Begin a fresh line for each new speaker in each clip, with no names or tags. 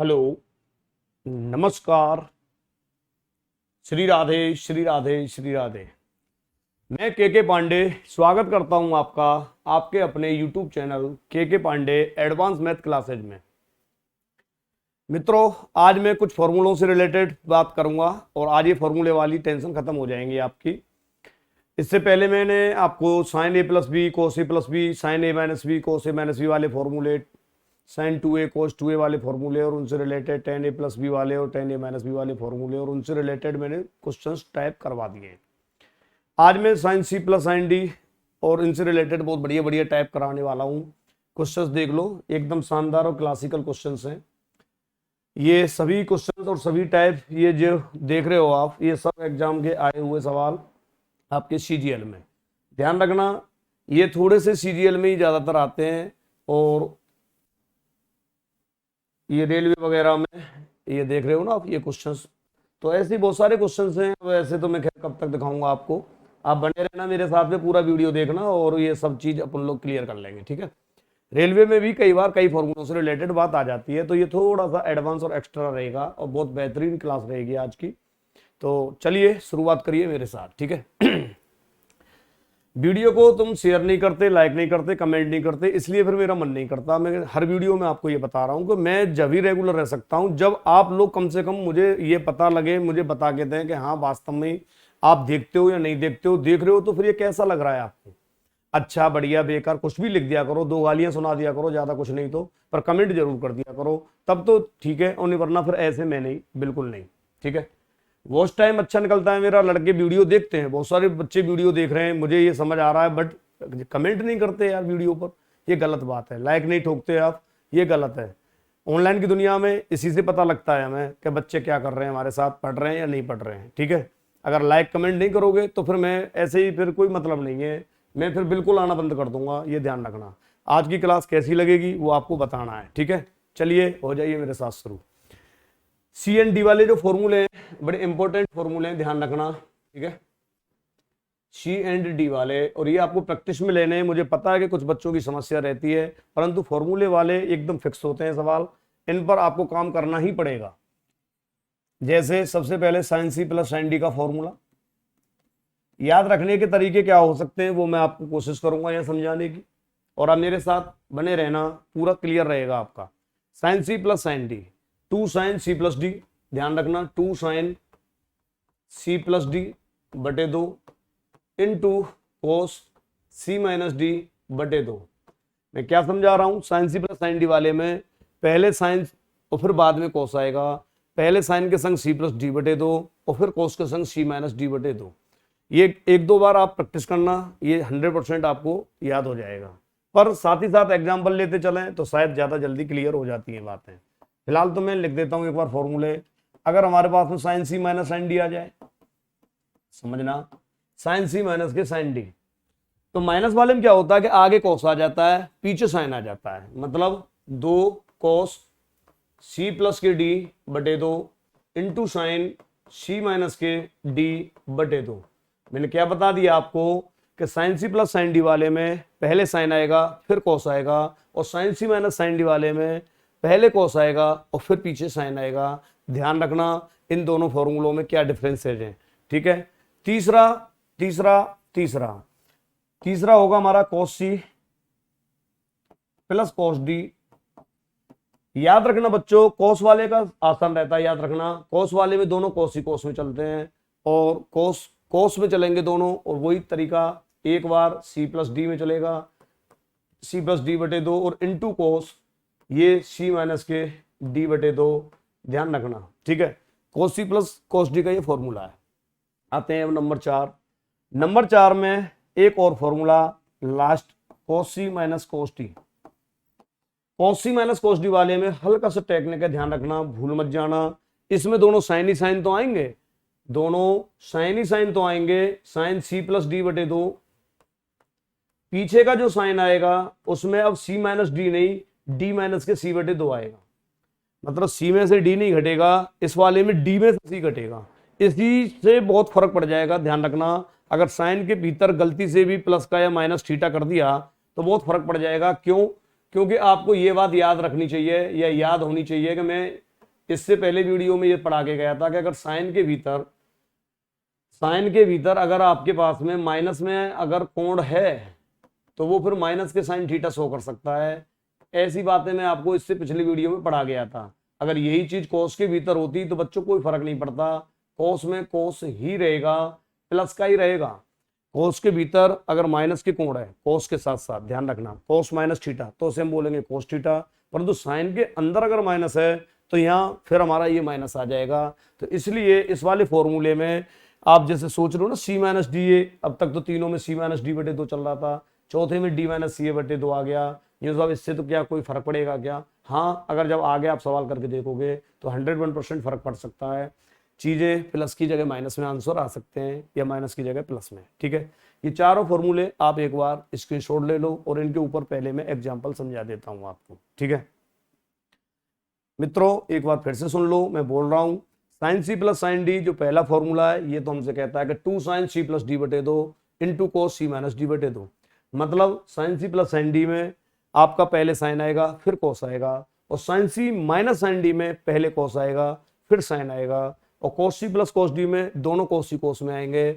Hello, नमस्कार, श्री राधे श्री राधे श्री राधे। मैं के पांडे स्वागत करता हूं आपका आपके अपने यूट्यूब चैनल के पांडे एडवांस मैथ क्लासेज में। मित्रों, आज मैं कुछ फॉर्मूलों से रिलेटेड बात करूंगा और आज ये फॉर्मूले वाली टेंशन खत्म हो जाएंगी आपकी। इससे पहले मैंने आपको साइन ए प्लस बी कोस ए प्लस बी, साइन ए माइनस बी कोस ए माइनस बी वाले फॉर्मूले, साइन 2a कोस 2a वाले फॉर्मूले और उनसे related tan a plus B वाले और tan a माइनस बी वाले फॉर्मूले और उनसे रिलेटेड मैंने क्वेश्चंस टाइप करवा दिए। आज मैं sine c plus sine D और इनसे रिलेटेड बहुत बढ़िया बढ़िया टाइप कराने वाला हूँ। क्वेश्चंस देख लो, एकदम शानदार और क्लासिकल क्वेश्चंस हैं ये सभी क्वेश्चंस और सभी टाइप। ये जो देख रहे हो आप, ये सब एग्जाम के आए हुए सवाल आपके CGL में। ध्यान रखना, ये थोड़े से CGL में ही ज़्यादातर आते हैं और ये रेलवे वगैरह में ये देख रहे हो ना आप, ये क्वेश्चंस। तो ऐसे बहुत सारे क्वेश्चंस हैं। वैसे तो मैं खैर कब तक दिखाऊंगा आपको, आप बने रहना मेरे साथ में, पूरा वीडियो देखना और ये सब चीज़ अपन लोग क्लियर कर लेंगे, ठीक है। रेलवे में भी कई बार कई फॉर्मूलों से रिलेटेड बात आ जाती है, तो ये थोड़ा सा एडवांस और एक्स्ट्रा रहेगा और बहुत बेहतरीन क्लास रहेगी आज की। तो चलिए शुरुआत करिए मेरे साथ, ठीक है। वीडियो को तुम शेयर नहीं करते, लाइक नहीं करते, कमेंट नहीं करते, इसलिए फिर मेरा मन नहीं करता। मैं हर वीडियो में आपको ये बता रहा हूँ कि मैं जब ही रेगुलर रह सकता हूँ जब आप लोग कम से कम मुझे ये पता लगे, मुझे बता के दें कि हाँ वास्तव में आप देखते हो या नहीं देखते हो। देख रहे हो तो फिर ये कैसा लग रहा है आपको, अच्छा बढ़िया बेकार कुछ भी लिख दिया करो, 2 गालियां सुना दिया करो, ज्यादा कुछ नहीं तो, पर कमेंट जरूर कर दिया करो, तब तो ठीक है। और वरना फिर ऐसे में नहीं, बिल्कुल नहीं, ठीक है। वॉच टाइम अच्छा निकलता है मेरा, लड़के वीडियो देखते हैं, बहुत सारे बच्चे वीडियो देख रहे हैं, मुझे ये समझ आ रहा है, बट कमेंट नहीं करते यार वीडियो पर, ये गलत बात है। लाइक नहीं ठोकते आप, ये गलत है। ऑनलाइन की दुनिया में इसी से पता लगता है हमें कि बच्चे क्या कर रहे हैं, हमारे साथ पढ़ रहे हैं या नहीं पढ़ रहे हैं, ठीक है। अगर लाइक कमेंट नहीं करोगे तो फिर मैं ऐसे ही, फिर कोई मतलब नहीं है, मैं फिर बिल्कुल आना बंद कर दूंगा, ये ध्यान रखना। आज की क्लास कैसी लगेगी वो आपको बताना है, ठीक है। चलिए हो जाइए मेरे साथ शुरू। सी एंड डी वाले जो फॉर्मूले हैं बड़े इंपॉर्टेंट फॉर्मूले हैं, ध्यान रखना, ठीक है। सी एंड डी वाले, और ये आपको प्रैक्टिस में लेने हैं। मुझे पता है कि कुछ बच्चों की समस्या रहती है, परंतु फॉर्मूले वाले एकदम फिक्स होते हैं सवाल, इन पर आपको काम करना ही पड़ेगा। जैसे सबसे पहले sine C plus sine D का फॉर्मूला याद रखने के तरीके क्या हो सकते हैं वो मैं आपको कोशिश करूंगा यहाँ समझाने की, और आप मेरे साथ बने रहना, पूरा क्लियर रहेगा आपका। Sine C plus sine D, 2 sine C plus D, ध्यान रखना 2 साइन सी प्लस डी बटे 2 into cos C minus D बटे 2। मैं क्या समझा रहा हूं, sine C plus sine D वाले में पहले साइन और फिर बाद में कोस आएगा, पहले साइन के संग सी प्लस डी बटे 2 और फिर कोस के संग सी माइनस डी बटे 2। ये 1-2 बार आप प्रैक्टिस करना, ये 100% आपको याद हो जाएगा। पर साथ ही साथ एग्जाम्पल लेते चलें तो शायद ज्यादा जल्दी क्लियर हो जाती हैं बातें। फिलहाल तो मैं लिख देता हूं एक बार फॉर्मूले। अगर हमारे पास में sine C minus sine D आ जाए, समझना, साइन सी माइनस के साइन डी, तो माइनस वाले में क्या होता है कि आगे कोस आ जाता है, पीछे साइन आ जाता है, मतलब 2 कोस सी प्लस के डी बटे 2 इंटू साइन सी माइनस के डी बटे 2। मैंने क्या बता दिया आपको कि sine C plus sine D वाले में पहले साइन आएगा फिर कोस आएगा, और sine C minus sine D वाले में पहले कोस आएगा और फिर पीछे साइन आएगा। ध्यान रखना इन दोनों फॉर्मूलों में क्या डिफरेंसेज हैं, ठीक है। तीसरा तीसरा तीसरा तीसरा होगा हमारा कोस सी प्लस कोस डी। याद रखना बच्चों, कोस वाले का आसान रहता है, याद रखना कोस वाले में दोनों कोस ही कोस में चलते हैं और कोस कोस में चलेंगे दोनों, और वही तरीका एक बार सी प्लस डी में चलेगा, सी प्लस डी बटे 2 और इंटू कोस ये सी माइनस के डी बटे 2। ध्यान रखना, ठीक है। कोस सी प्लस कोस डी का ये फॉर्मूला है। आते हैं अब नंबर 4। नंबर 4 में एक और फॉर्मूला लास्ट, कोस सी माइनस कोस डी। कोस सी माइनस कोस डी वाले में हल्का सा टेक्निक है, ध्यान रखना, भूल मत जाना। इसमें दोनों साइन ही साइन तो आएंगे, दोनों साइन ही साइन तो आएंगे, साइन सी प्लस डी बटे 2, पीछे का जो साइन आएगा उसमें अब सी माइनस डी नहीं, डी माइनस के सी बटे 2 आएगा, मतलब सी में से डी नहीं घटेगा, इस वाले में डी में से सी घटेगा। इसी से बहुत फर्क पड़ जाएगा, ध्यान रखना। अगर साइन के भीतर गलती से भी प्लस का या माइनस थीटा कर दिया तो बहुत फर्क पड़ जाएगा। क्यों? क्योंकि आपको ये बात याद रखनी चाहिए या याद होनी चाहिए कि मैं इससे पहले वीडियो में ये पढ़ा के गया था कि अगर साइन के भीतर अगर आपके पास में माइनस में अगर कोण है तो वो फिर माइनस के साइन थीटा शो कर सकता है। ऐसी बातें मैं आपको इससे पिछले वीडियो में पढ़ा गया था। अगर यही चीज कोस के भीतर होती तो बच्चों कोई फर्क नहीं पड़ता, कोस में कोस ही रहेगा, प्लस का ही रहेगा। कोस के भीतर अगर माइनस के कोण है, कोस के साथ साथ ध्यान रखना कोस माइनस थीटा, तो उसे हम बोलेंगे कोस थीटा। परंतु साइन के अंदर अगर माइनस है तो यहाँ फिर हमारा ये माइनस आ जाएगा। तो इसलिए इस वाले फॉर्मूले में आप जैसे सोच रहे हो ना सी माइनस डी ए, अब तक तो तीनों में सी माइनस डी बटे 2 चल रहा था, चौथे में डी माइनस सी ए बटे 2 आ गया। ये साहब इससे तो क्या कोई फर्क पड़ेगा क्या? हाँ, अगर जब आगे आप सवाल करके देखोगे तो 101% फर्क पड़ सकता है। चीजें प्लस की जगह माइनस में आंसर आ सकते हैं या माइनस की जगह प्लस में। ठीक है, ये चारों फॉर्मूले आप एक बार स्क्रीनशॉट ले लो और इनके ऊपर पहले मैं एग्जांपल समझा देता हूं आपको। ठीक है मित्रों, एक बार फिर से सुन लो, मैं बोल रहा हूं sine C plus sine D जो पहला फॉर्मूला है ये तो हमसे कहता है कि 2 साइन सी प्लस डी बटे 2 into cos C minus D बटे 2। मतलब sine C plus sine D में आपका पहले साइन आएगा फिर कोस आएगा, और sine C minus sine D में पहले कोस आएगा फिर साइन आएगा, और कोस सी प्लस कोस डी में दोनों कोस सी कोस में आएंगे,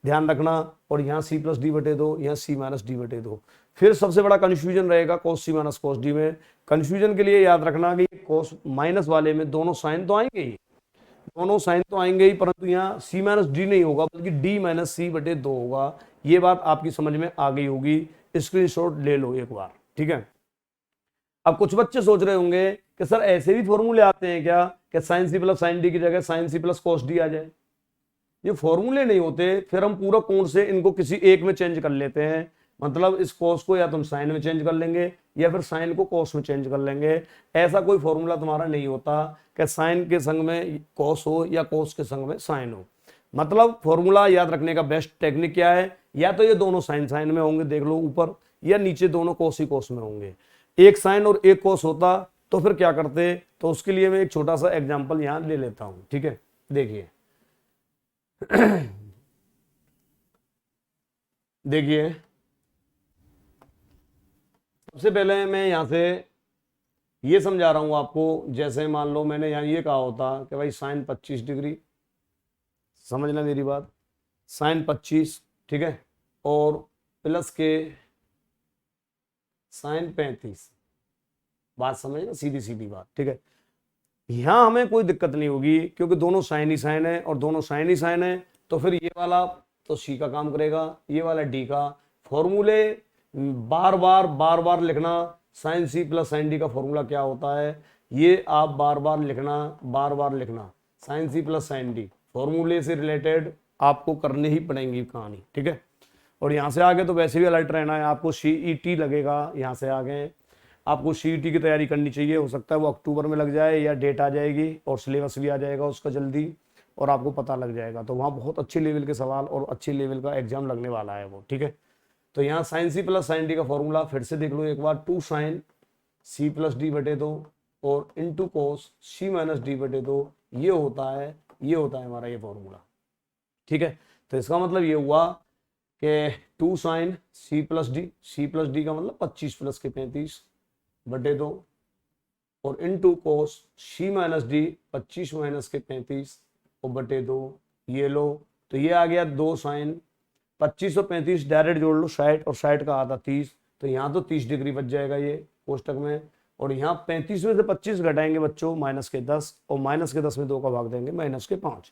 ध्यान रखना। और यहाँ सी प्लस डी बटे 2, यहाँ सी माइनस डी बटे 2। फिर सबसे बड़ा कंफ्यूजन रहेगा कोस सी माइनस कोस डी में। कंफ्यूजन के लिए याद रखना कि कोस माइनस वाले में दोनों साइन तो आएंगे ही, दोनों साइन तो आएंगे ही, परंतु यहाँ सी माइनस डी नहीं होगा बल्कि डी माइनस सी बटे 2 होगा। ये बात आपकी समझ में आ गई होगी, स्क्रीनशॉट ले लो एक बार। ठीक है, अब कुछ बच्चे सोच रहे होंगे कि सर ऐसे भी फॉर्मूले आते हैं क्या कि sine C plus sine D की जगह sine C plus cos D आ जाए? ये फॉर्मूले नहीं होते, फिर हम पूरा कोण से इनको किसी एक में चेंज कर लेते हैं। मतलब इस कोस को या तुम साइन में चेंज कर लेंगे या फिर साइन को कोस में चेंज कर लेंगे। ऐसा कोई फॉर्मूला तुम्हारा नहीं होता कि साइन के संग में कोस हो या कोस के संग में साइन हो। मतलब फॉर्मूला याद रखने का बेस्ट टेक्निक क्या है, या तो ये दोनों साइन साइन में होंगे, देख लो ऊपर, या नीचे दोनों कोस ही कोस में होंगे। एक साइन और एक कोस होता तो फिर क्या करते, तो उसके लिए मैं एक छोटा सा एग्जाम्पल यहाँ ले लेता हूँ। ठीक है, देखिए देखिए सबसे पहले मैं यहां से ये समझा रहा हूं आपको। जैसे मान लो मैंने यहां ये कहा होता कि भाई साइन 25 डिग्री, समझना मेरी बात, साइन 25, ठीक है, और प्लस के साइन 35, बात समझना, सीधी सीधी बात। ठीक है, यहां हमें कोई दिक्कत नहीं होगी क्योंकि दोनों साइन ही साइन है, और दोनों साइन ही साइन है तो फिर ये वाला तो सी का काम करेगा, ये वाला डी का। फॉर्मूले बार बार लिखना, sine C plus sine D का फॉर्मूला क्या होता है ये आप बार बार लिखना, sine C plus sine D फॉर्मूले से रिलेटेड आपको करनी ही पड़ेंगी कहानी। ठीक है, और यहाँ से आगे तो वैसे भी अलर्ट रहना है, आपको CET लगेगा। यहाँ से आगे आपको CET की तैयारी करनी चाहिए, हो सकता है वो अक्टूबर में लग जाए या डेट आ जाएगी और सिलेबस भी आ जाएगा उसका जल्दी, और आपको पता लग जाएगा। तो वहाँ बहुत अच्छे लेवल के सवाल और अच्छे लेवल का एग्जाम लगने वाला है वो। ठीक है, तो यहाँ sine C plus sine D का फॉर्मूला फिर से देख लो एक बार, 2 साइन सी प्लस डी बटे 2 और into cos C minus D बटे 2, ये होता है हमारा ये फॉर्मूला। ठीक है, तो इसका मतलब ये हुआ कि 2 साइन सी प्लस डी का मतलब 25 प्लस के 35 बटे 2 और into cos C minus D 25 minus के 35 और बटे 2, ये लो। तो ये आ गया 2 साइन 25 और 35 डायरेक्ट जोड़ लो, 60 और 60 का आधा 30, तो यहाँ तो 30 डिग्री बच जाएगा ये कोष्टक में। और यहाँ 35 में से 25 घटाएंगे बच्चों माइनस के 10, और माइनस के 10 में 2 का भाग देंगे माइनस के 5,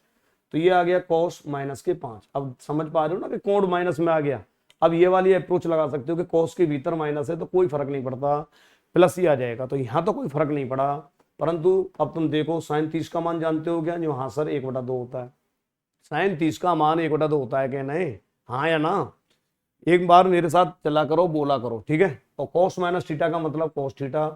तो ये आ गया कोस माइनस के 5। अब समझ पा रहे हो ना कि कोण माइनस में आ गया। अब ये वाली अप्रोच लगा सकते हो कि कोस के भीतर माइनस है तो कोई फर्क नहीं पड़ता, प्लस ही आ जाएगा, तो यहाँ तो कोई फर्क नहीं पड़ा। परंतु अब तुम देखो साइन 30 का मान जानते हो क्या, जो हाँ सर 1/2 होता है। साइन 30 का मान 1/2 होता है क्या? नहीं, हाँ या ना? एक बार मेरे साथ चला करो, बोला करो। ठीक है, और कोस माइनस थीटा का मतलब कोस थीटा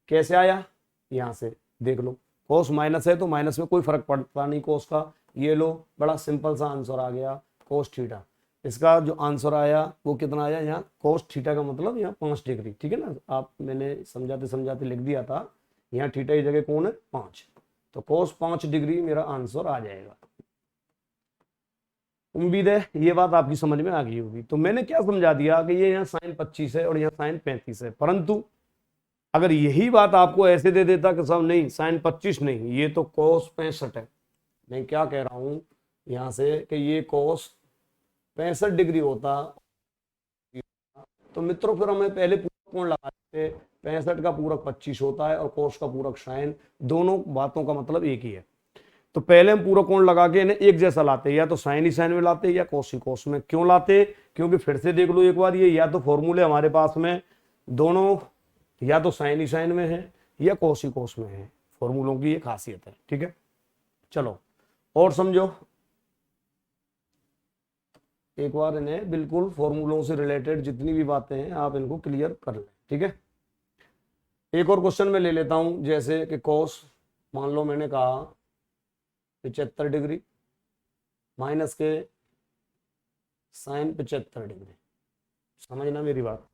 कैसे आया, यहाँ से देख लो, कोस माइनस है तो माइनस में कोई फर्क पड़ता नहीं कोस का। ये लो, बड़ा सिंपल सा आंसर आ गया कोस थीटा। इसका जो आंसर आया वो कितना आया, यहाँ कोस थीटा का मतलब यहाँ 5 डिग्री। ठीक है ना, आप मैंने समझाते लिख दिया था, यहाँ थीटा की जगह कौन है 5, तो कोस 5 डिग्री मेरा आंसर आ जाएगा। उम्मीद है ये बात आपकी समझ में आ गई होगी। तो मैंने क्या समझा दिया कि ये यहाँ साइन 25 है और यहाँ साइन 35 है, परंतु अगर यही बात आपको ऐसे दे देता कि साहब नहीं साइन 25 नहीं, ये तो cos 65 है, मैं क्या कह रहा हूं यहां से कि ये cos 65 डिग्री होता, तो मित्रों फिर हमें पहले पूरक कोण लगा देते। 65 का पूरक 25 होता है और कोस का पूरक साइन, दोनों बातों का मतलब एक ही है। तो पहले हम पूरक कोण लगा के इन्हें एक जैसा लाते, या तो साइन ही साइन में लाते या कोस ही कोस में। क्यों लाते? क्योंकि फिर से देख लो एक बार, ये या तो फॉर्मूले हमारे पास में दोनों या तो साइन ही साइन में है या कोस ही कोस में है, फॉर्मूलों की ये खासियत है। ठीक है, चलो और समझो एक बार इन्हें, बिल्कुल फॉर्मूलों से रिलेटेड जितनी भी बातें हैं आप इनको क्लियर कर लें। ठीक है, एक और क्वेश्चन में ले लेता हूं, जैसे कि कोस मान लो मैंने कहा 75 डिग्री माइनस के साइन 75 डिग्री, समझना मेरी बात,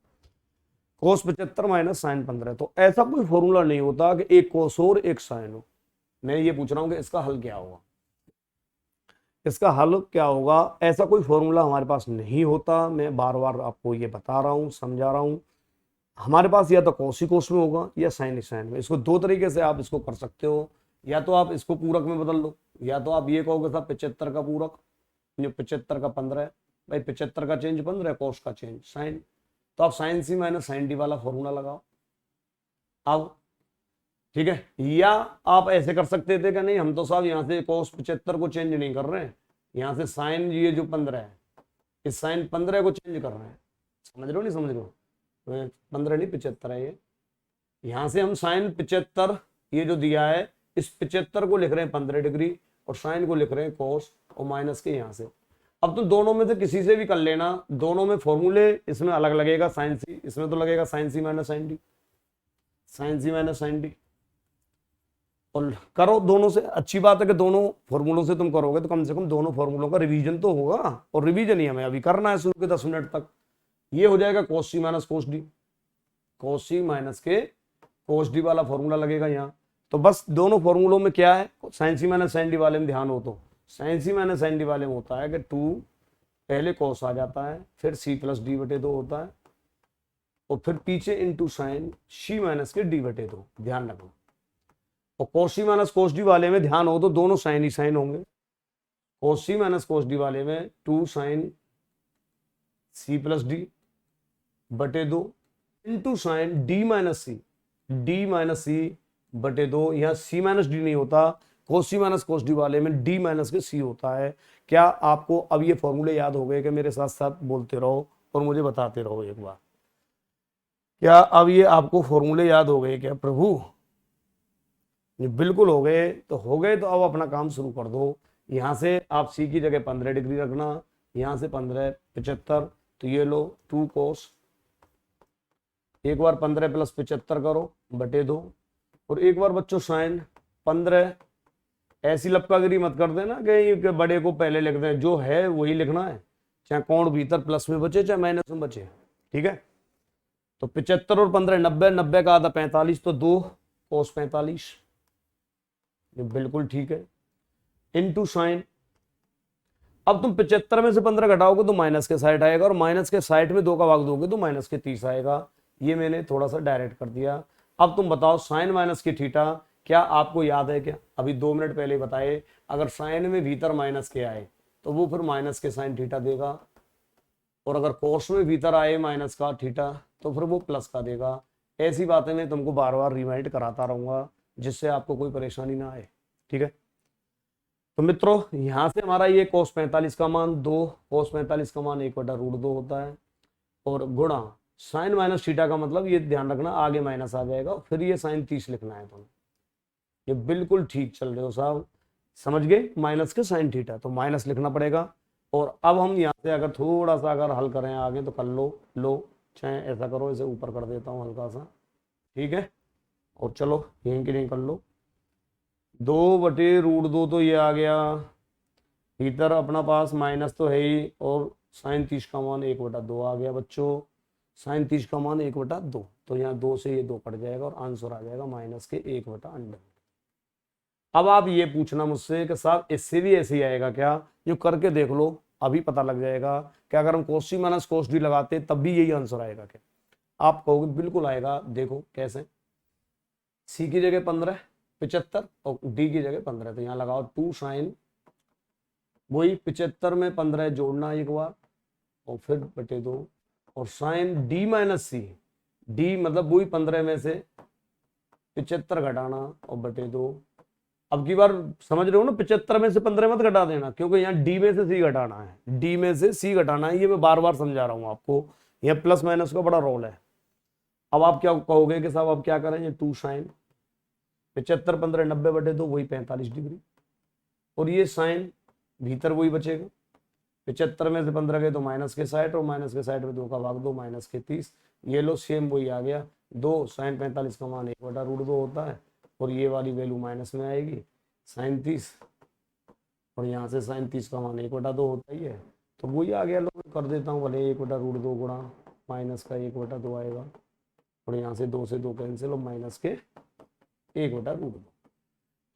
कोस 75 माइनस साइन 15। तो ऐसा कोई फॉर्मूला नहीं होता कि एक कोस और एक साइन हो। मैं ये पूछ रहा हूं कि इसका हल क्या होगा, इसका हल क्या होगा? ऐसा कोई फॉर्मूला हमारे पास नहीं होता। मैं बार बार आपको ये बता रहा हूं, समझा रहा हूं। हमारे पास या तो कोस ही कोस में होगा या साइन ही साइन में। इसको दो तरीके से आप इसको कर सकते हो, या तो आप इसको पूरक में बदल लो, या तो आप ये कहोगे साहब 75 का पूरक, ये 75 का 15 है भाई, 75 का चेंज 15 है, कोस का चेंज साइन, तो आप sign C minus sine D वाला फॉर्मूला लगाओ। अब ठीक है, या आप ऐसे कर सकते थे कि नहीं हम तो साहब यहाँ से कोस 75 को चेंज नहीं कर रहे हैं, यहाँ से साइन ये जो 15 है इस साइन 15 को चेंज कर रहे हैं। समझ रहे हो नहीं समझ रहे हो? 15 नहीं 75 है ये, यहाँ से हम साइन 75 ये जो दिया है इस 75 को लिख रहे हैं 15 डिग्री और साइन को लिख रहे हैं कोस और माइनस के यहाँ से। अब तो दोनों में से किसी से भी कर लेना, दोनों में फॉर्मूले इसमें अलग लगेगा, साइन सी इसमें तो लगेगा sign C minus sine D, sign C minus sine D, और करो दोनों से। अच्छी बात है कि दोनों फॉर्मूलों से तुम करोगे तो कम से कम दोनों फॉर्मूलों का रिवीजन तो होगा, और रिवीजन ही हमें अभी करना है शुरू के 10 मिनट तक। ये हो जाएगा कोस सी माइनस कोस डी, कोस सी माइनस के कोस डी वाला फॉर्मूला लगेगा यहाँ। तो बस दोनों फॉर्मूलों में क्या है, sine C minus sine D वाले में ध्यान हो तो sine C minus sine D वाले में होता है कि 2 पहले कोस आ जाता है, फिर सी प्लस डी बटे 2 होता है, और फिर पीछे इंटू साइन सी माइनस के डी बटे 2, ध्यान रखना। और कोस सी माइनस कोस डी वाले में ध्यान हो तो दोनों साइन ही साइन होंगे। कोस सी माइनस कोस डी वाले में 2 साइन सी प्लस डी बटे 2 इंटू साइन डी माइनस सी बटे 2। यहाँ सी माइनस डी नहीं होता, कोस सी माइनस कोस डी वाले में डी माइनस के सी होता है। क्या आपको अब ये फॉर्मूले याद हो गए? कि मेरे साथ साथ बोलते रहो और मुझे बताते रहो एक बार, क्या अब ये आपको फॉर्मूले याद हो गए क्या प्रभु? बिल्कुल हो गए। तो हो गए तो अब अपना काम शुरू कर दो। यहाँ से आप सी की जगह 15 डिग्री रखना, यहाँ से 15 75, तो ये लो 2 कोस, एक बार 15 प्लस 75 करो बटे 2, और एक बार बच्चों साइन 15। ऐसी लपकागिरी मत कर देना कि बड़े को पहले लिख दें, जो है वही लिखना है, चाहे कोण भीतर प्लस में बचे चाहे माइनस में बचे। ठीक है, तो 75 और 15 90, 90 का आधा 45, तो 2 कोस 45, ये बिल्कुल ठीक है, इनटू साइन। अब तुम 75 में से 15 घटाओगे तो माइनस के साइड आएगा, और माइनस के साइड में 2 का भाग दोगे तो माइनस के 30 आएगा। ये मैंने थोड़ा सा डायरेक्ट कर दिया। अब तुम बताओ साइन माइनस की थीटा क्या आपको याद है क्या? अभी 2 मिनट पहले बताए, अगर साइन में भीतर माइनस के आए तो वो फिर माइनस के साइन थीटा देगा, और अगर कोस में भीतर आए माइनस का थीटा तो फिर वो प्लस का देगा। ऐसी बातें मैं तुमको बार बार रिमाइंड कराता रहूंगा जिससे आपको कोई परेशानी ना आए। ठीक है, तो मित्रों यहां से हमारा ये कोस 45 का मान 2, कोस 45 का मान 1/√2 होता है, और गुणा साइन माइनस थीटा का मतलब ये ध्यान रखना आगे माइनस आ जाएगा, फिर ये साइन 30 लिखना है तुम्हें। ये बिल्कुल ठीक चल रहे हो साहब, समझ गए? माइनस के साइन थीटा तो माइनस लिखना पड़ेगा। और अब हम यहाँ से अगर थोड़ा सा अगर हल करें आगे तो कर लो चाहे ऐसा करो, इसे ऊपर कर देता हूँ हल्का सा। ठीक है, और चलो यहीं के यहीं कर लो। 2/√2 तो ये आ गया, भीतर अपना पास माइनस तो है ही, और साइन 30 का मान 1/2 आ गया बच्चों। साइन 30 का मान 1/2, तो यहाँ 2 से ये 2 कट जाएगा और आंसर आ जाएगा माइनस के 1/√। अब आप ये पूछना मुझसे कि साहब इससे भी ऐसे ही आएगा क्या? जो करके देख लो, अभी पता लग जाएगा कि अगर हम कोस सी माइनस कोस डी लगाते तब भी यही आंसर आएगा क्या? आप कहोगे बिल्कुल आएगा। देखो कैसे, सी की जगह 15 75 और डी की जगह 15, तो यहाँ लगाओ 2 साइन, वही 75 में 15 जोड़ना एक बार और फिर बटे 2, और साइन डी माइनस सी, डी मतलब वही 15 में से 75 घटाना और बटे 2। अब की बार समझ रहे हो ना, 75 में से 15 मत घटा देना, क्योंकि यहाँ डी में से सी घटाना है, डी में से सी घटाना है, ये मैं बार बार समझा रहा हूँ आपको, यह प्लस माइनस का बड़ा रोल है। अब आप क्या कहोगे कि साहब अब क्या करें, ये 2 साइन 75 15 90 बटे 2 वही 45 डिग्री, और ये साइन भीतर वही बचेगा, 75 में से 15 गए तो माइनस के 60, और माइनस के 60 में 2 का भाग 2 माइनस के 30, ये लो सेम वही आ गया 2 साइन 45 का मान 1/√2 होता है, और ये वाली वैल्यू माइनस में आएगी साइन 30, और यहाँ से साइन 30 का मान 1/2 होता ही है, तो वही आ गया। लो कर देता हूँ, भले 1/√2 गुणा माइनस का 1/2 आएगा, और यहाँ से 2 से 2 कैंसिल, और माइनस के 1/√2।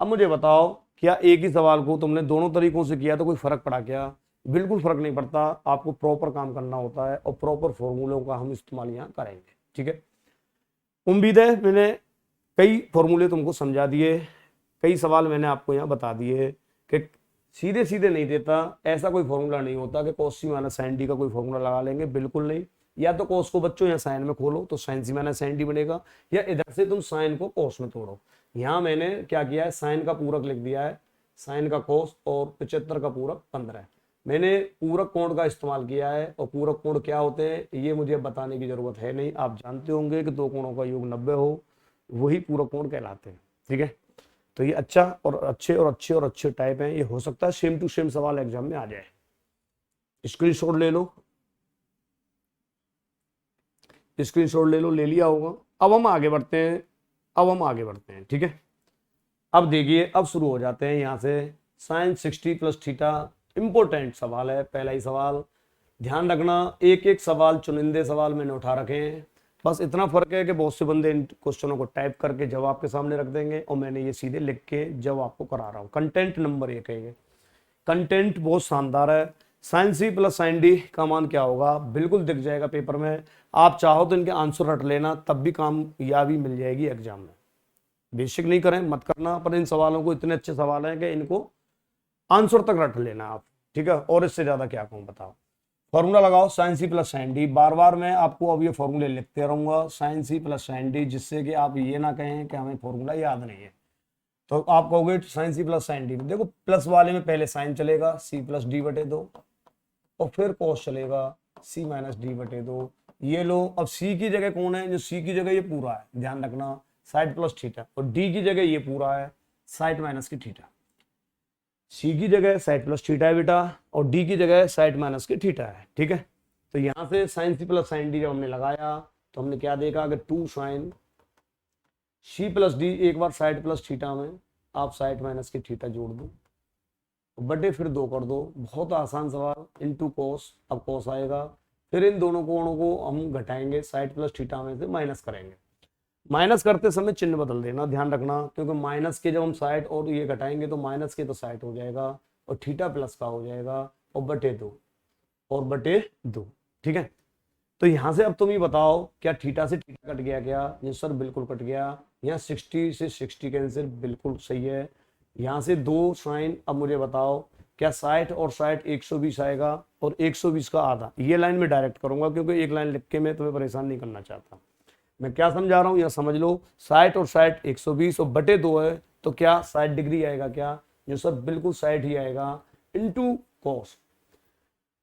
अब मुझे बताओ, क्या एक ही सवाल को तुमने दोनों तरीकों से किया तो कोई फर्क पड़ा क्या? बिल्कुल फर्क नहीं पड़ता, आपको प्रॉपर काम करना होता है, और प्रॉपर फॉर्मूलों का हम इस्तेमाल यहाँ करेंगे, ठीक है। उम्मीद है मैंने कई फॉर्मूले तुमको समझा दिए, कई सवाल मैंने आपको यहाँ बता दिए कि सीधे सीधे नहीं देता, ऐसा कोई फॉर्मूला नहीं होता कि cos c minus sine D का कोई फॉर्मूला लगा लेंगे, बिल्कुल नहीं। या तो cos को बच्चों यहाँ साइन में खोलो तो sine C minus sine D बनेगा, या इधर से तुम साइन को cos में तोड़ो। यहाँ मैंने क्या किया है, साइन का पूरक लिख दिया है, साइन का cos, और 75 का पूरक 15। मैंने पूरक कोण का इस्तेमाल किया है, और पूरक कोण क्या होते हैं ये मुझे बताने की जरूरत है नहीं, आप जानते होंगे कि दो कोणों का योग 90 हो, वही पूरक कोण कहलाते हैं, ठीक है। तो ये अच्छा और अच्छे और अच्छे और अच्छे टाइप हैं, ये हो सकता है सेम टू सेम सवाल एग्जाम में आ जाए। स्क्रीनशॉट ले लो, स्क्रीनशॉट ले लो, ले लिया होगा। अब हम आगे बढ़ते हैं, ठीक है। अब देखिए, अब शुरू हो जाते हैं यहाँ से। साइन 60 प्लस थीटा, इंपॉर्टेंट सवाल है, पहला ही सवाल। ध्यान रखना, एक एक सवाल चुनिंदे सवाल मैंने उठा रखे हैं, बस इतना फर्क है कि बहुत से बंदे इन क्वेश्चनों को टाइप करके जवाब के सामने रख देंगे, और मैंने ये सीधे लिख के जब आपको करा रहा हूँ। कंटेंट नंबर 1 है ये, कंटेंट बहुत शानदार है। Sine C plus sine D का मान क्या होगा, बिल्कुल दिख जाएगा पेपर में। आप चाहो तो इनके आंसर रट लेना, तब भी कामयाबी मिल जाएगी एग्जाम में। बेसिक नहीं करें मत करना, पर इन सवालों को इतने अच्छे सवाल हैं कि इनको आंसर तक रट लेना आप, ठीक है। और इससे ज्यादा क्या कहूँ बताओ। फॉर्मूला लगाओ sine C plus sine D, बार बार मैं आपको अब ये फॉर्मूले लिखते रहूंगा, sine C plus sine D, जिससे कि आप ये ना कहें कि हमें फॉर्मूला याद नहीं है। तो आप कहोगे sine C plus sine D, देखो प्लस वाले में पहले साइन चलेगा सी प्लस डी बटे 2, और फिर कॉस चलेगा सी माइनस डी बटे 2। ये लो, अब सी की जगह कौन है, जो सी की जगह ये पूरा है, ध्यान रखना, साइड प्लस थीटा, और डी की जगह ये पूरा है, साइड माइनस की थीटा। सी की जगह साइड प्लस थीटा है बेटा, और डी की जगह साइड माइनस की थीटा है, ठीक है। तो यहां से sine C plus sine D जब हमने लगाया तो हमने क्या देखा कि 2 साइन सी प्लस डी, एक बार साइड प्लस थीटा में आप साइड माइनस की थीटा जोड़ दो, बटे फिर 2 कर दो, बहुत आसान सवाल। इनटू कोस, अब कोस आएगा, फिर इन दोनों कोणों को हम घटाएंगे, साइड प्लस थीटा में से माइनस करेंगे। माइनस करते समय चिन्ह बदल देना, ध्यान रखना, क्योंकि माइनस के जब हम साइड और ये घटाएंगे तो माइनस के तो साइड हो जाएगा, और थीटा प्लस का हो जाएगा, और बटे 2 और बटे 2, ठीक है। तो यहां से अब तुम ये बताओ, क्या थीटा से थीटा कट गया क्या? ये सर बिल्कुल कट गया। यहाँ 60 से 60 कैंसिल, बिल्कुल सही है। यहाँ से 2 साइन, अब मुझे बताओ क्या 60 और 60 120 आएगा, और 120 का आधा, ये लाइन में डायरेक्ट करूंगा क्योंकि एक लाइन लिख के मैं तुम्हें परेशान नहीं करना चाहता। मैं क्या समझा रहा हूं यह समझ लो, 60 और 60 120, और बटे 2 है तो क्या 60 डिग्री आएगा क्या? जो सर बिल्कुल 60 ही आएगा, इनटू कॉस।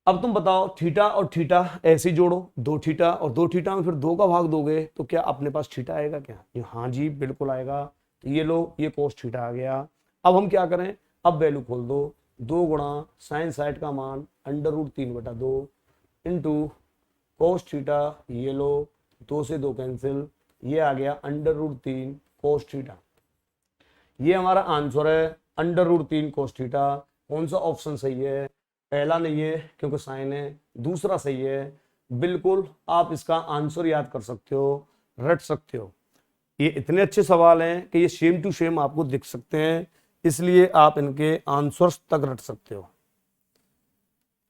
अब तुम बताओ, थीटा और थीटा ऐसे जोड़ो, 2 थीटा और 2 थीटा में फिर 2 का भाग दोगे तो क्या अपने पास थीटा आएगा क्या? हाँ जी बिल्कुल आएगा। तो ये लो, ये कोस थीटा आ गया। अब हम क्या करें, अब वैल्यू खोल दो, 2 गुणा साइन 60 का मान √3/2 इंटू कोस थीटा, ये लो 2 से 2 कैंसिल, ये आ गया √3 कोस थीटा। ये हमारा आंसर है, √3 कोस थीटा। कौन सा ऑप्शन सही है? पहला नहीं है क्योंकि साइन है, दूसरा सही है। बिल्कुल आप इसका आंसर याद कर सकते हो, रट सकते हो। ये इतने अच्छे सवाल हैं कि ये सेम टू सेम आपको दिख सकते हैं, इसलिए आप इनके आंसर्स तक रट सकते हो।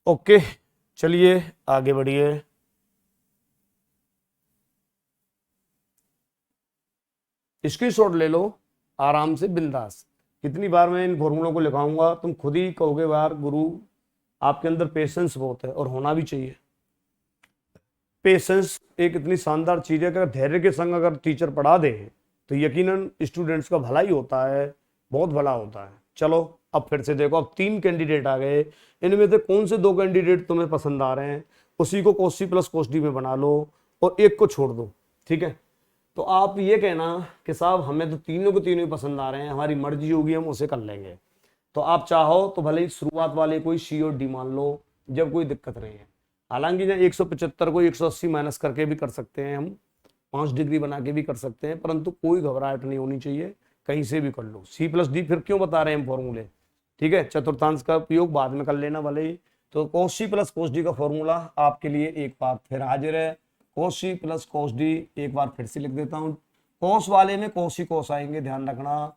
ओके, चलिए आगे बढ़िए। स्क्रीनशॉट ले लो आराम से, बिंदास। कितनी बार मैं इन फॉर्मूलों को लिखाऊंगा तुम खुद ही कहोगे यार गुरु आपके अंदर पेशेंस बहुत है, और होना भी चाहिए। पेशेंस एक इतनी शानदार चीज है कि अगर धैर्य के संग अगर टीचर पढ़ा दे तो यकीनन स्टूडेंट्स का भला ही होता है, बहुत भला होता है। चलो अब फिर से देखो, अब 3 कैंडिडेट आ गए, इनमें से कौन से 2 कैंडिडेट तुम्हें पसंद आ रहे हैं, उसी को cos c plus cos d में बना लो और एक को छोड़ दो, ठीक है। तो आप ये कहना कि साहब हमें तो तीनों को तीनों ही पसंद आ रहे हैं, हमारी मर्जी होगी हम उसे कर लेंगे। तो आप चाहो तो भले ही शुरुआत वाले कोई सी और डी मान लो, जब कोई दिक्कत नहीं है। हालांकि 175 को 180 माइनस करके भी कर सकते हैं हम, 5 डिग्री बना के भी कर सकते हैं, परंतु कोई घबराहट नहीं होनी चाहिए, कहीं से भी कर लो। सी प्लस डी फिर क्यों बता रहे हैं हम फॉर्मूले, ठीक है। चतुर्थांश का उपयोग बाद में कर लेना भले ही। तो cos c plus cos d का फॉर्मूला आपके लिए एक बार फिर हाजिर है। cos c plus cos d एक बार फिर से लिख देता हूं। cos वाले में cos ही cos आएंगे, ध्यान रखना,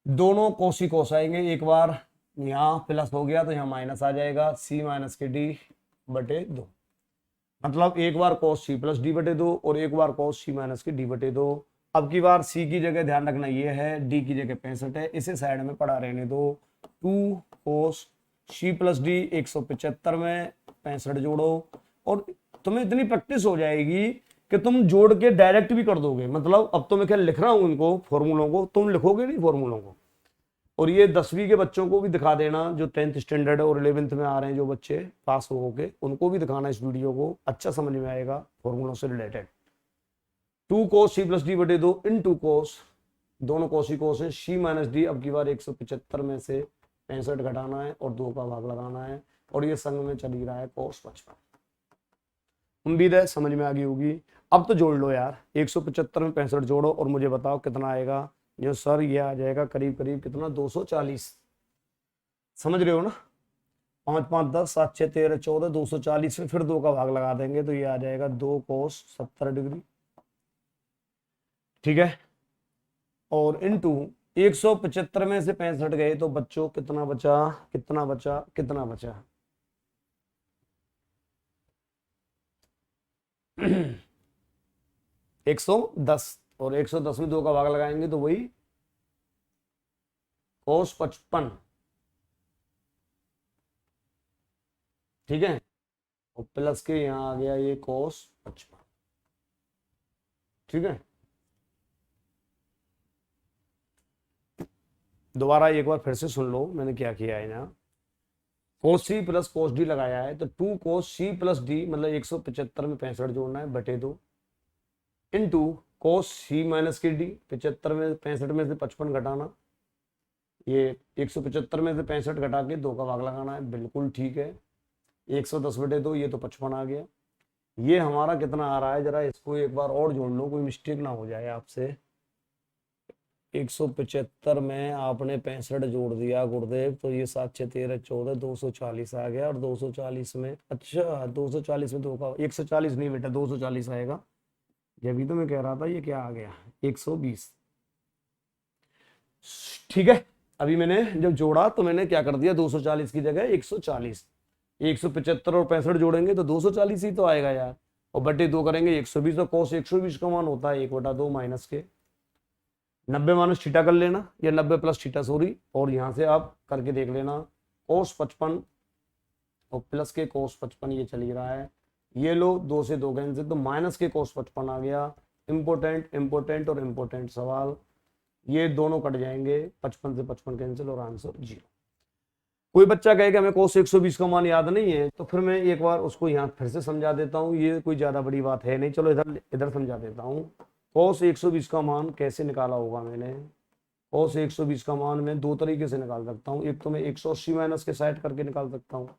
दोनों cos ही cos आएंगे। एक बार यहाँ प्लस हो गया तो यहाँ माइनस आ जाएगा, c माइनस के d बटे 2, मतलब एक बार cos c प्लस d बटे 2 और एक बार cos c माइनस के d बटे 2। अब की बार c की जगह ध्यान रखना ये है, d की जगह 65 है, इसे साइड में पड़ा रहने दो। 2 cos c प्लस d 175 में 65 जोड़ो, और तुम्हें इतनी प्रैक्टिस हो जाएगी कि तुम जोड़ के डायरेक्ट भी कर दोगे। मतलब अब तो मैं क्या लिख रहा हूं इनको फॉर्मूलों को, तुम लिखोगे नहीं फॉर्मूलों को। और ये 10वीं के बच्चों को भी दिखा देना, जो 10th स्टैंडर्ड और 11th में आ रहे हैं जो बच्चे पास हो के, उनको भी दिखाना इस वीडियो को, अच्छा समझ में आएगा फॉर्मूलों से related. 2 cos c plus D बटे 2 इन 2 cos, दोनों cos ही cos है, c माइनस डी। अब की बार 175 में से 65 घटाना है और 2 का भाग लगाना है, और ये संग में चल ही रहा है cos 55। उम्मीद है समझ में आ गई होगी। अब तो जोड़ लो यार, 175 में 65 जोड़ो और मुझे बताओ कितना आएगा। जो सर ये आ जाएगा करीब करीब कितना, 240, समझ रहे हो ना। 5 5 10 7 6 13 14, 240 में फिर 2 का भाग लगा देंगे तो ये आ जाएगा 2 cos 70 डिग्री, ठीक है। और इनटू 175 में से 65 गए तो बच्चों कितना बचा, कितना बचा, कितना बचा 110, और 110 में 2 का भाग लगाएंगे तो वही cos 55, ठीक है। और प्लस के यहाँ आ गया ये cos 55, ठीक है। दोबारा एक बार फिर से सुन लो मैंने क्या किया है ना। cos c plus cos d लगाया है तो 2 cos c प्लस d, मतलब 175 में 65 जोड़ना है बटे 2, इंटू cos c माइनस के d, 75 में 65 में से 55 घटाना, ये 175 में से 65 घटा के 2 का भाग लगाना है, बिल्कुल ठीक है। 110 बटे 2, ये तो 55 आ गया। ये हमारा कितना आ रहा है, जरा इसको एक बार और जोड़ लो, कोई मिस्टेक ना हो जाए आपसे। 175 में आपने 65 जोड़ दिया गुरुदेव, तो ये 7 6 13 14, 240 आ गया। और 240 में, अच्छा 240 में 2 का, 140 नहीं बेटा 240 आएगा। जब तो मैं कह रहा था ये क्या आ गया 120, ठीक है। अभी मैंने जब जोड़ा तो मैंने क्या कर दिया, 240 की जगह 140, 175 और 65 जोड़ेंगे तो 240 ही तो आएगा यार, और बटे 2 करेंगे 120, तो cos 120 का मान होता है 1/2 माइनस के 90 माइनस थीटा कर लेना, या 90 प्लस थीटा सॉरी, और यहाँ से आप करके देख लेना cos 55 और प्लस के cos 55, ये चल ही रहा है। ये लो 2 से 2 कैंसिल, तो माइनस के cos 55 आ गया। इंपोर्टेंट इंपोर्टेंट और इंपोर्टेंट सवाल, ये दोनों कट जाएंगे, 55 से 55 कैंसिल और आंसर 0। कोई बच्चा कहेगा हमें cos 120 का मान याद नहीं है, तो फिर मैं एक बार उसको यहाँ फिर से समझा देता हूँ, ये कोई ज्यादा बड़ी बात है नहीं। चलो इधर इधर समझा देता हूँ। cos 120 का मान कैसे निकाला होगा मैंने, cos 120 का मान मैं 2 तरीके से निकाल सकता हूँ। एक तो मैं 180 माइनस के साइड करके निकाल सकता हूँ,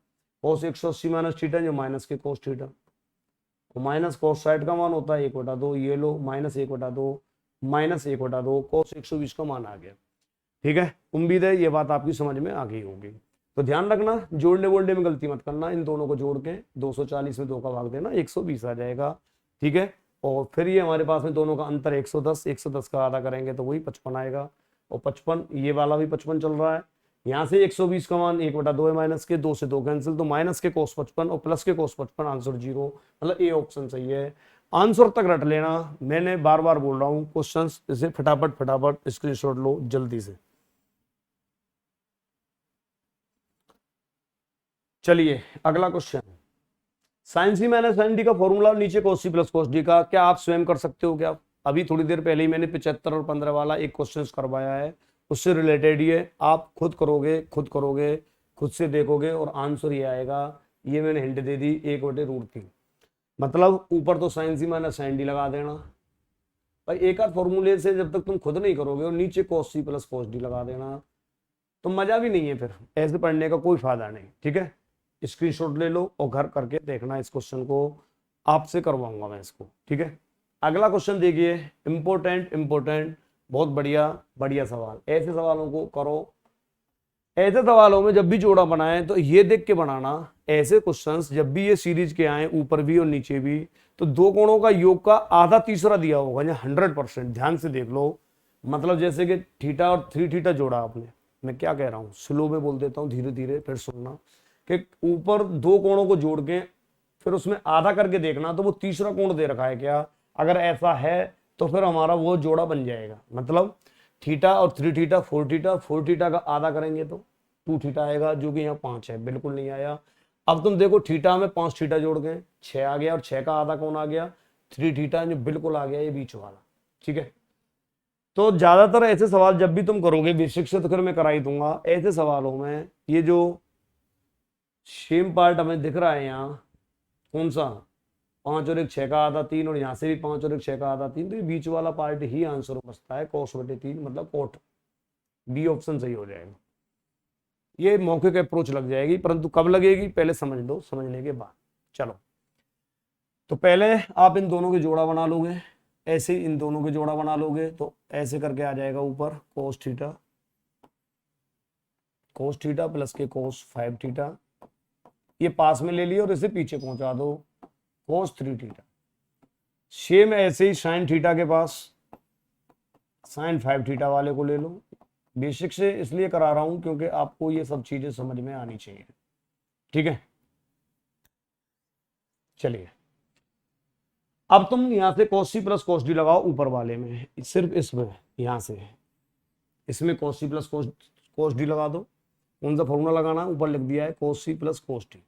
cos 180 माइनस थीटा जो माइनस के cos थीटा, तो माइनस cos साइड का मान होता है 1/2, ये लो माइनस 1/2 माइनस 1/2, cos 120 का मान आ गया, ठीक है। उम्मीद है ये बात आपकी समझ में आ गई होगी। तो ध्यान रखना, जोड़ने वोड़ने में गलती मत करना, इन दोनों को जोड़ के 240 में 2 का भाग देना, 120 आ जाएगा, ठीक है। और फिर ये हमारे पास में दोनों का अंतर 110, 110 का आधा करेंगे तो वही 55 आएगा, और 55 ये वाला भी 55 चल रहा है। यहाँ से 120 का मान 1/2 है माइनस के, 2 से 2 कैंसिल, तो माइनस के cos 55 और प्लस के cos 55, आंसर 0, मतलब ए ऑप्शन सही है। आंसर तक रट लेना। मैंने बार बार बोल रहा हूं क्वेश्चंस, इसे फटाफट फटाफट स्क्रीनशॉट लो जल्दी से। चलिए अगला question, sine C minus sine D का फॉर्मूला नीचे cos C plus cos D का, क्या आप स्वयं कर सकते हो क्या? अभी थोड़ी देर पहले ही मैंने 75 और 15 वाला एक क्वेश्चन करवाया है, उससे रिलेटेड ये आप खुद करोगे, खुद से देखोगे और आंसर ये आएगा। ये मैंने हिंट दे दी, 1/√3, मतलब ऊपर तो sine C minus sine D लगा देना भाई, एक आध फॉर्मूले से जब तक तुम खुद नहीं करोगे, और नीचे cos C plus cos D लगा देना, तो मजा भी नहीं है, फिर ऐसे पढ़ने का कोई फायदा नहीं। ठीक है, स्क्रीनशॉट ले लो और घर करके देखना, इस क्वेश्चन को आपसे करवाऊंगा मैं इसको। ठीक है, अगला क्वेश्चन देखिए, इंपोर्टेंट, बहुत बढ़िया सवाल। ऐसे सवालों को करो, ऐसे सवालों में जब भी जोड़ा बनाए तो ये देख के बनाना, ऐसे क्वेश्चंस जब भी ये सीरीज के आए, ऊपर भी और नीचे भी, तो दो कोणों का योग का आधा तीसरा दिया होगा, या 100%। ध्यान से देख लो, मतलब जैसे कि थीटा और 3 थीटा जोड़ा आपने, मैं क्या कह रहा हूँ स्लो में बोल देता हूँ, धीरे धीरे फिर सुनना, कि ऊपर दो कोणों को जोड़ के फिर उसमें आधा करके देखना, तो वो तीसरा कोण दे रखा है क्या, अगर ऐसा है तो फिर हमारा वो जोड़ा बन जाएगा। मतलब थीटा और 3 थीटा 4 थीटा, 4 थीटा का आधा करेंगे तो 2 थीटा आएगा, जो कि यहाँ 5 है, बिल्कुल नहीं आया। अब तुम देखो थीटा में 5 थीटा जोड़ गए 6 आ गया, और 6 का आधा कौन आ गया, 3 थीटा, जो बिल्कुल आ गया ये बीच वाला। ठीक है, तो ज्यादातर ऐसे सवाल जब भी तुम करोगे, बेसिक से तो फिर मैं करा ही दूंगा, ऐसे सवालों में ये जो सेम पार्ट हमें दिख रहा है यहाँ, कौन सा, 5 और 1 6 का आधा 3, और यहाँ से भी 5 और 1 6 का आधा 3, तो ये बीच वाला पार्ट ही आंसर बचता है, cos/3, मतलब कोट, बी ऑप्शन सही हो जाएगा। ये मौके की अप्रोच लग जाएगी, परंतु कब लगेगी पहले समझ लो, समझने के बाद। चलो, तो पहले आप इन दोनों के जोड़ा बना लोगे, ऐसे इन दोनों के जोड़ा बना लोगे, तो ऐसे करके आ जाएगा ऊपर cos थीटा प्लस के cos 5 थीटा, ये पास में ले लिया और इसे पीछे पहुंचा दो, cos 3 थीटा। सेम ऐसे ही साइन थीटा के पास साइन 5 थीटा वाले को ले लो। बेसिक से इसलिए करा रहा हूं क्योंकि आपको ये सब चीजें समझ में आनी चाहिए। ठीक है, चलिए अब तुम यहां से cos C plus cos D लगाओ ऊपर वाले में, सिर्फ इसमें, यहां से इसमें cos C plus cos D लगा दो। कौन सा फॉर्मूला लगाना है, ऊपर लिख दिया है cos C plus cos D.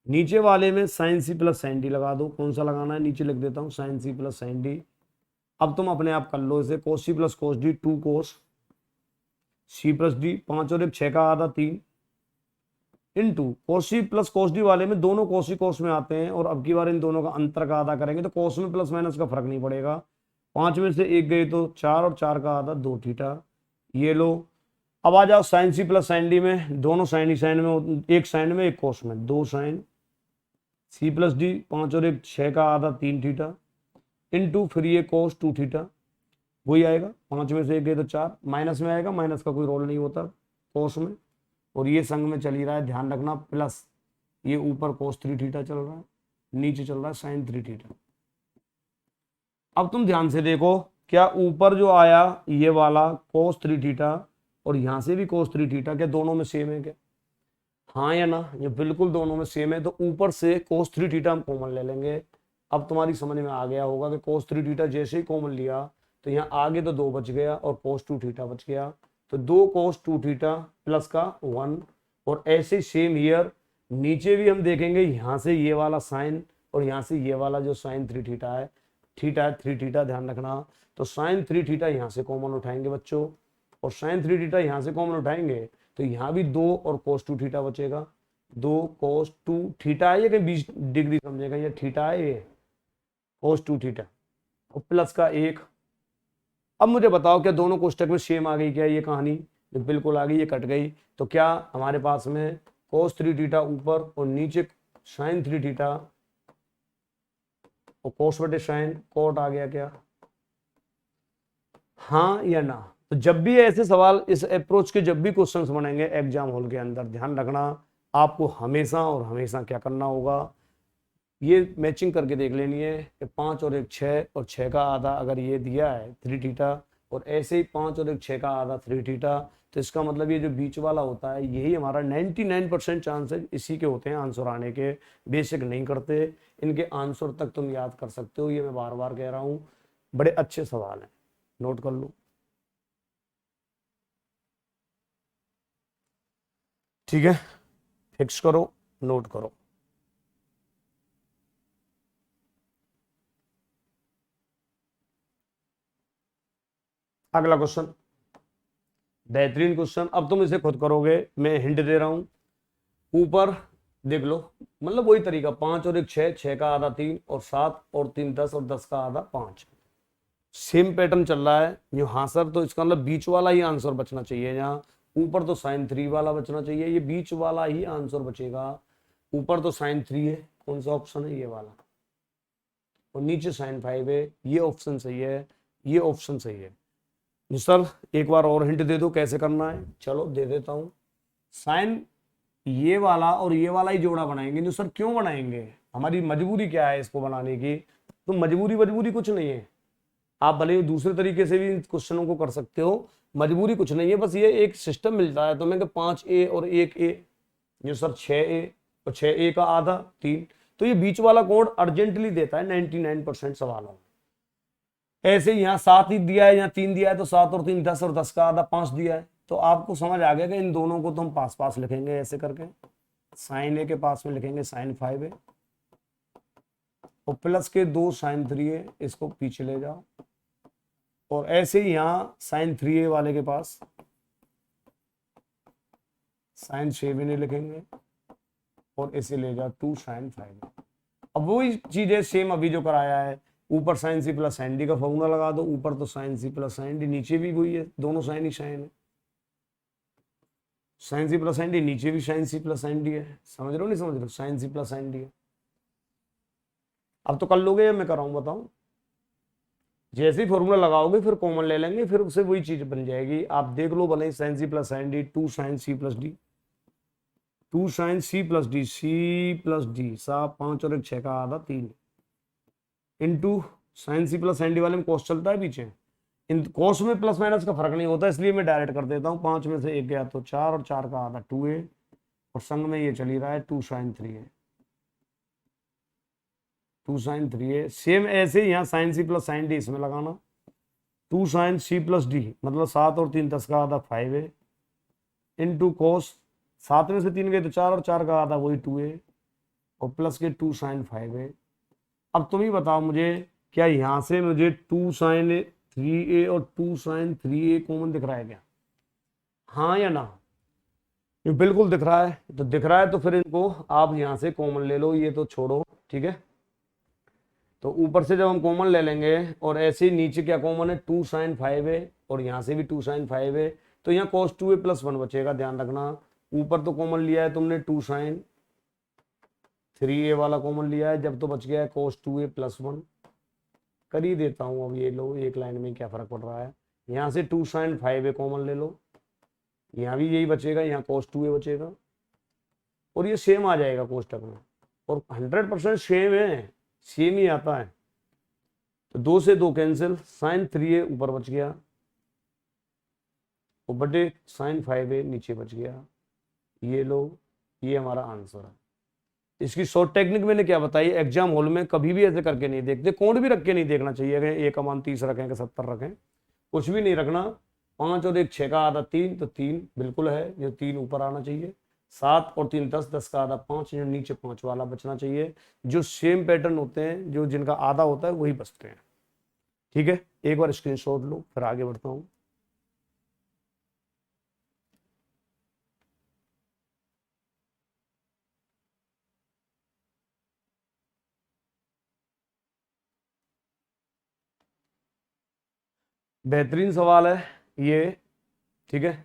नीचे वाले में sine C plus sine D लगा दो। कौन सा लगाना है, नीचे लिख देता हूं sine C plus sine D. अब तुम अपने आप कर लो इसे, cos C plus cos D 2 cos C plus D, 5 और 1 6 का आधा 3, into cos C plus cos D वाले में दोनों cos सी cos में आते हैं, और अब की बार इन दोनों का अंतर का आधा करेंगे तो cos में प्लस माइनस का फर्क नहीं पड़ेगा, 5 में से 1 गए तो 4, और 4 का आधा 2 थीटा। ये लो, अब आ जाओ sine C plus sine D में, दोनों साइन ही साइन में, एक साइन में एक cos में, 2 साइन सी प्लस डी, 5 और 1 6 का आधा 3 थीटा, इनटू फिर ये cos 2 थीटा, वही आएगा, 5 में से 1 गए तो 4, माइनस में आएगा, माइनस का कोई रोल नहीं होता cos में, और ये संग में चल ही रहा है, ध्यान रखना, प्लस ये ऊपर cos 3 थीटा चल रहा है, नीचे चल रहा है साइन 3 थीटा। अब तुम ध्यान से देखो, क्या ऊपर जो आया ये वाला cos 3 थीटा और यहां से भी cos 3 थीटा, क्या दोनों में सेम है क्या? हाँ या ना, ये बिल्कुल दोनों में सेम है, तो ऊपर से cos 3 थीटा हम कॉमन ले लेंगे। अब तुम्हारी समझ में आ गया होगा कि cos 3 थीटा जैसे ही कॉमन लिया तो यहाँ आगे तो 2 बच गया और cos 2 थीटा बच गया, तो 2 cos 2 थीटा प्लस का 1, और ऐसे सेम हियर नीचे भी हम देखेंगे, यहाँ से ये वाला साइन और यहाँ से ये वाला जो साइन 3 थीटा है, 3 थीटा, ध्यान रखना, तो साइन 3 थीटा यहाँ से कॉमन उठाएंगे बच्चों, और साइन 3 थीटा यहाँ से कॉमन उठाएंगे तो यहाँ भी 2 और cos 2 थीटा बचेगा, 2 cos 2 थीटा है, ये कहीं 20 डिग्री समझेगा, ये थीटा है, ये cos 2 थीटा और प्लस का 1। अब मुझे बताओ क्या दोनों कोष्टक में सेम आ गई क्या ये कहानी? बिल्कुल आ गई, ये कट गई, तो क्या हमारे पास में cos 3 थीटा ऊपर और नीचे sin 3 थीटा और cos बटे sin cot आ गया क्या? हाँ या ना? तो जब भी ऐसे सवाल इस अप्रोच के जब भी क्वेश्चंस बनेंगे एग्जाम हॉल के अंदर, ध्यान रखना आपको हमेशा और हमेशा क्या करना होगा, ये मैचिंग करके देख लेनी है कि 5 और 1 6 और 6 का आधा अगर ये दिया है 3 थीटा, और ऐसे ही 5 और 1 6 का आधा 3 थीटा, तो इसका मतलब ये जो बीच वाला होता है यही हमारा 99% चांसेस इसी के होते हैं आंसर आने के। बेसिक नहीं करते, इनके आंसर तक तुम याद कर सकते हो, ये मैं बार बार कह रहा हूँ। बड़े अच्छे सवाल हैं, नोट कर लो। ठीक है, फिक्स करो, नोट करो। अगला क्वेश्चन, बेहतरीन क्वेश्चन। अब तुम इसे खुद करोगे, मैं हिंट दे रहा हूं। ऊपर देख लो, मतलब वही तरीका, 5 और 1 6, 6 का आधा 3 और 7 और 3 10 और 10 का आधा 5। सेम पैटर्न चल रहा है यहाँ सर, तो इसका मतलब बीच वाला ही आंसर बचना चाहिए। यहाँ ऊपर तो साइन 3 वाला बचना चाहिए, ये बीच वाला ही आंसर बचेगा। ऊपर तो साइन 3 है, कौन सा ऑप्शन है, ये वाला, और नीचे साइन 5 है, ये ऑप्शन सही है, ये ऑप्शन सही है। जी सर, एक बार और हिंट दे दो कैसे करना है। चलो दे देता हूं। साइन ये वाला और ये वाला ही जोड़ा बनाएंगे। जो सर क्यों बनाएंगे, हमारी मजबूरी क्या है इसको बनाने की? तो मजबूरी कुछ नहीं है, आप भले ही दूसरे तरीके से भी क्वेश्चनों को कर सकते हो। मजबूरी कुछ नहीं है, बस ये एक सिस्टम मिलता है तुम्हें कि 5A और 1A, जो सर 6A और 6A का आधा 3। तो ये बीच वाला कोड अर्जेंटली देता है 99% सवालों में। ऐसे यहाँ 7 ही दिया है, यहाँ 3 दिया है, तो 7 और 3 10 और 10 का आधा 5 दिया है। तो आपको समझ आ गया कि इन दोनों को तो हम पास पास लिखेंगे ऐसे करके। साइन ए के पास में लिखेंगे साइन 5A, और प्लस के 2 साइन 3A, इसको पीछे ले जाओ। और ऐसे ही यहाँ साइन 3A वाले के पास साइन 7A लिखेंगे, और इसे ले जाओ 2 साइन 5A। अब वही चीज है सेम अभी जो कराया है, ऊपर sine C plus sine D का फॉर्मूला लगा दो, ऊपर तो sine C plus sine D, नीचे भी वही है, दोनों साइन ही साइन है। Sine C plus sine D, नीचे भी sine C plus sine D है। समझ रहे हो नहीं समझ रहे हो, sine C plus sine D है। अब तो कर लोगे या मैं कराऊं, बताऊं? जैसे ही फॉर्मूला लगाओगे फिर कॉमन ले लेंगे, फिर उससे वही चीज बन जाएगी। आप देख लो भले, sine C plus sine D, 2 sine C plus D, 2 sine C plus D, C plus D, 7 5 और 1 6 का आधा 3, into sine C plus sine D वाले में कॉस चलता है पीछे, इन कॉस में प्लस माइनस का फर्क नहीं होता, इसलिए मैं डायरेक्ट कर देता हूँ। 5 में से 1 गया तो 4, और 4 का आधा 2A, और संग में ये चली रहा है 2 sign 3A, 2 sign 3A। Same ऐसे यहाँ sine C plus sine D इसमें लगाना, 2 साइन सी प्लस डी, मतलब 7 और 3 10 का आधा 5A, इंटू कॉस, 7 में से 3 गए तो 4, और 4 का आधा वही 2A, और प्लस के 2 साइन 5A। अब तुम ही बताओ मुझे, क्या यहां से मुझे 2 साइन 3A और 2 साइन 3A कॉमन दिख रहा है क्या? हाँ या ना? ये बिल्कुल दिख रहा है, तो दिख रहा है तो फिर इनको आप यहां से कॉमन ले लो, ये तो छोड़ो, ठीक है। तो ऊपर से जब हम कॉमन ले लेंगे, और ऐसे ही नीचे क्या कॉमन है, 2 साइन 5A, और यहाँ से भी 2 साइन 5A, तो यहाँ cos 2A प्लस 1 बचेगा, ध्यान रखना। ऊपर तो कॉमन लिया है तुमने 2 साइन 3A वाला कॉमन लिया है, जब तो बच गया है cos 2A प्लस 1। कर ही देता हूँ, अब ये लो, एक लाइन में क्या फर्क पड़ रहा है। यहाँ से 2 साइन 5A कॉमन ले लो, यहाँ भी यही बचेगा, यहाँ cos 2A बचेगा, और ये सेम आ जाएगा कोष्टक में, और 100% सेम है, सेम ही आता है। तो 2 से 2 कैंसिल, साइन 3A ऊपर बच गया, और बटे साइन 5A नीचे बच गया। ये लो, ये हमारा आंसर है। इसकी शॉर्ट टेक्निक मैंने क्या बताई, एग्जाम हॉल में कभी भी ऐसे करके नहीं देखते, कोड भी रख के नहीं देखना चाहिए कि 1 का मान 30 रखें कि 70 रखें, कुछ भी नहीं रखना। 5 और 1 6 का आधा 3, तो 3 बिल्कुल है, जो 3 ऊपर आना चाहिए। 7 और 3 10, 10 का आधा 5, जो नीचे 5 वाला बचना चाहिए। जो सेम पैटर्न होते हैं, जो जिनका आधा होता है वही बचते हैं, ठीक है। एक बार स्क्रीनशॉट लो, फिर आगे बढ़ता हूँ। बेहतरीन सवाल है ये, ठीक है।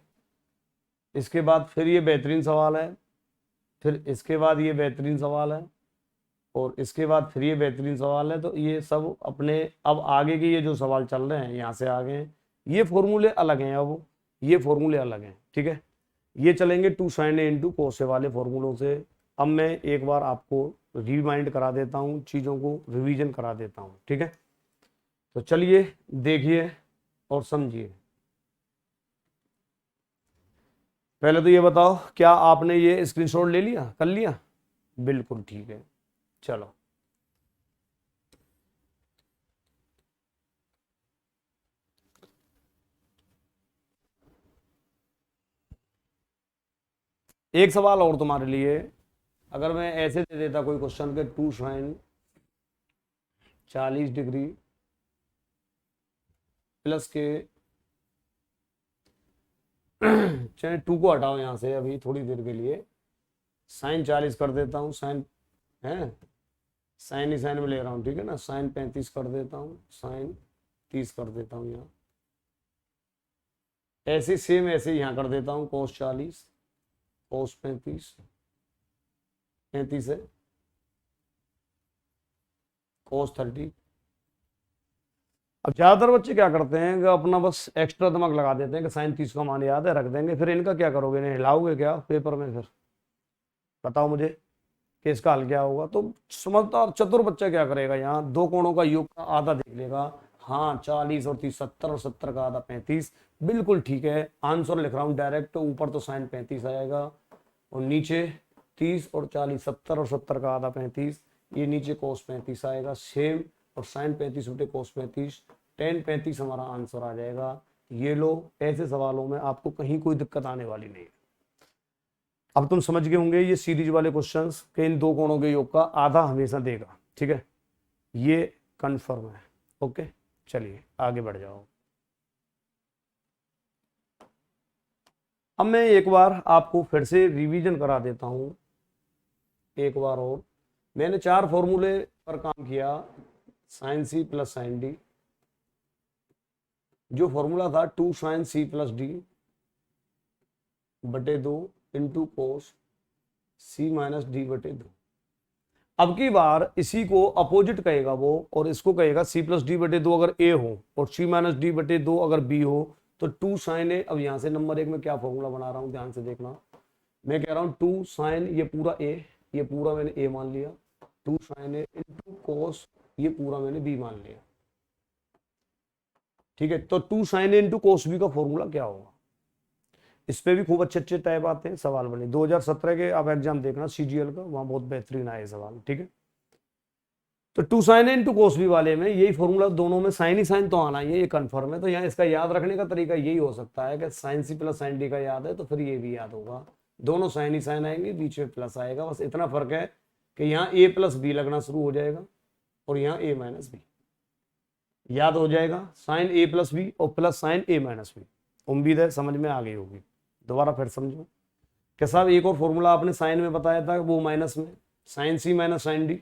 इसके बाद फिर ये बेहतरीन सवाल है, फिर इसके बाद ये बेहतरीन सवाल है, और इसके बाद फिर ये बेहतरीन सवाल है। तो ये सब अपने, अब आगे के ये जो सवाल चल रहे हैं यहाँ से आगे, ये फॉर्मूले अलग हैं, अब ये फॉर्मूले अलग हैं, ठीक है। ये चलेंगे 2 साइन ए इंटू कोस ए वाले फॉर्मूलों से। अब मैं एक बार आपको रिमाइंड करा देता हूँ, चीज़ों को रिवीजन करा देता हूँ, ठीक है। तो चलिए देखिए और समझिए। पहले तो ये बताओ, क्या आपने ये स्क्रीनशॉट ले लिया, कर लिया? बिल्कुल ठीक है, चलो। एक सवाल और तुम्हारे लिए, अगर मैं ऐसे दे देता कोई क्वेश्चन के 2 sin 40 डिग्री प्लस के चलिए 2 को हटाओ यहाँ से अभी थोड़ी देर के लिए, साइन 40 कर देता हूँ, साइन है, साइन ही साइन में ले रहा हूँ, ठीक है ना, साइन 35 कर देता हूँ, साइन 30 कर देता हूँ यहाँ, ऐसे सेम ऐसे यहाँ कर देता हूँ, कोस 40 कोस 35 35 है, कोस 30। अब ज्यादातर बच्चे क्या करते हैं कि अपना बस एक्स्ट्रा दिमाग लगा देते हैं कि साइन 30 का मान याद है, रख देंगे, फिर इनका क्या करोगे, इन्हें हिलाओगे क्या पेपर में? फिर बताओ मुझे कि इसका हल क्या होगा। तो समझदार चतुर बच्चा क्या करेगा, यहाँ दो कोणों का योग का आधा देख लेगा, हाँ 40 और 30 70, और 70 का आधा 35, बिल्कुल ठीक है, आंसर लिख रहा हूँ डायरेक्ट। तो ऊपर तो साइन 35 आएगा और नीचे 30 और 40 70, और 70 का आधा 35, ये नीचे कोस 35 आएगा सेम, और साइन 35 बटे कोस 35, टेन 35 हमारा आंसर आ जाएगा। ये लो, ऐसे सवालों में आपको कहीं कोई दिक्कत आने वाली नहीं है। अब तुम समझ गए होंगे ये सीरीज वाले क्वेश्चंस के इन दो कोणों के योग का आधा हमेशा देगा, ठीक है, ये कंफर्म है। ओके, चलिए आगे बढ़ जाओ। अब मैं एक बार आपको फिर से रिवीजन करा देता हूं, एक बार और। मैंने 4 फॉर्मूले पर काम किया, sine C plus sine D, जो फॉर्मूला था 2 साइन सी प्लस डी बटे 2 into cos C minus D बटे 2। अब की बार इसी को अपोजिट कहेगा वो, और इसको कहेगा सी प्लस डी बटे 2 अगर ए हो और सी माइनस डी बटे 2 अगर बी हो, तो 2 साइन ए। अब यहां से नंबर 1 में क्या फॉर्मूला बना रहा हूं, ध्यान से देखना। मैं कह रहा हूं 2 साइन, ये पूरा ए, ये पूरा मैंने ए मान लिया, 2 साइन ए इंटू कोस, ये पूरा मैंने बी मान लिया, ठीक है। तो 2 sign A into cos B का फॉर्मूला क्या होगा? इस पे भी खूब अच्छे अच्छे टाइप आते हैं, सवाल बने 2017 के, आप एग्जाम देखना सीजीएल का, वहां बहुत बेहतरीन आए सवाल, ठीक है। तो 2 साइन इंटू कोस बी वाले में यही फॉर्मूला, दोनों में साइन ही साइन तो आना ही, ये कंफर्म है। तो यहाँ इसका याद रखने का तरीका यही हो सकता है कि sine C plus sine D का याद है तो फिर ये भी याद होगा, दोनों साइन ही साइन आएंगे, बीच में प्लस आएगा, बस इतना फर्क है कि यहाँ ए प्लस बी लगना शुरू हो जाएगा और यहाँ ए माइनस बी, याद हो जाएगा, साइन ए प्लस बी और प्लस साइन ए माइनस बी। उम्मीद है समझ में आ गई होगी। दोबारा फिर समझो कि साहब एक और फॉर्मूला आपने साइन में बताया था, वो माइनस में, sine C minus sine D,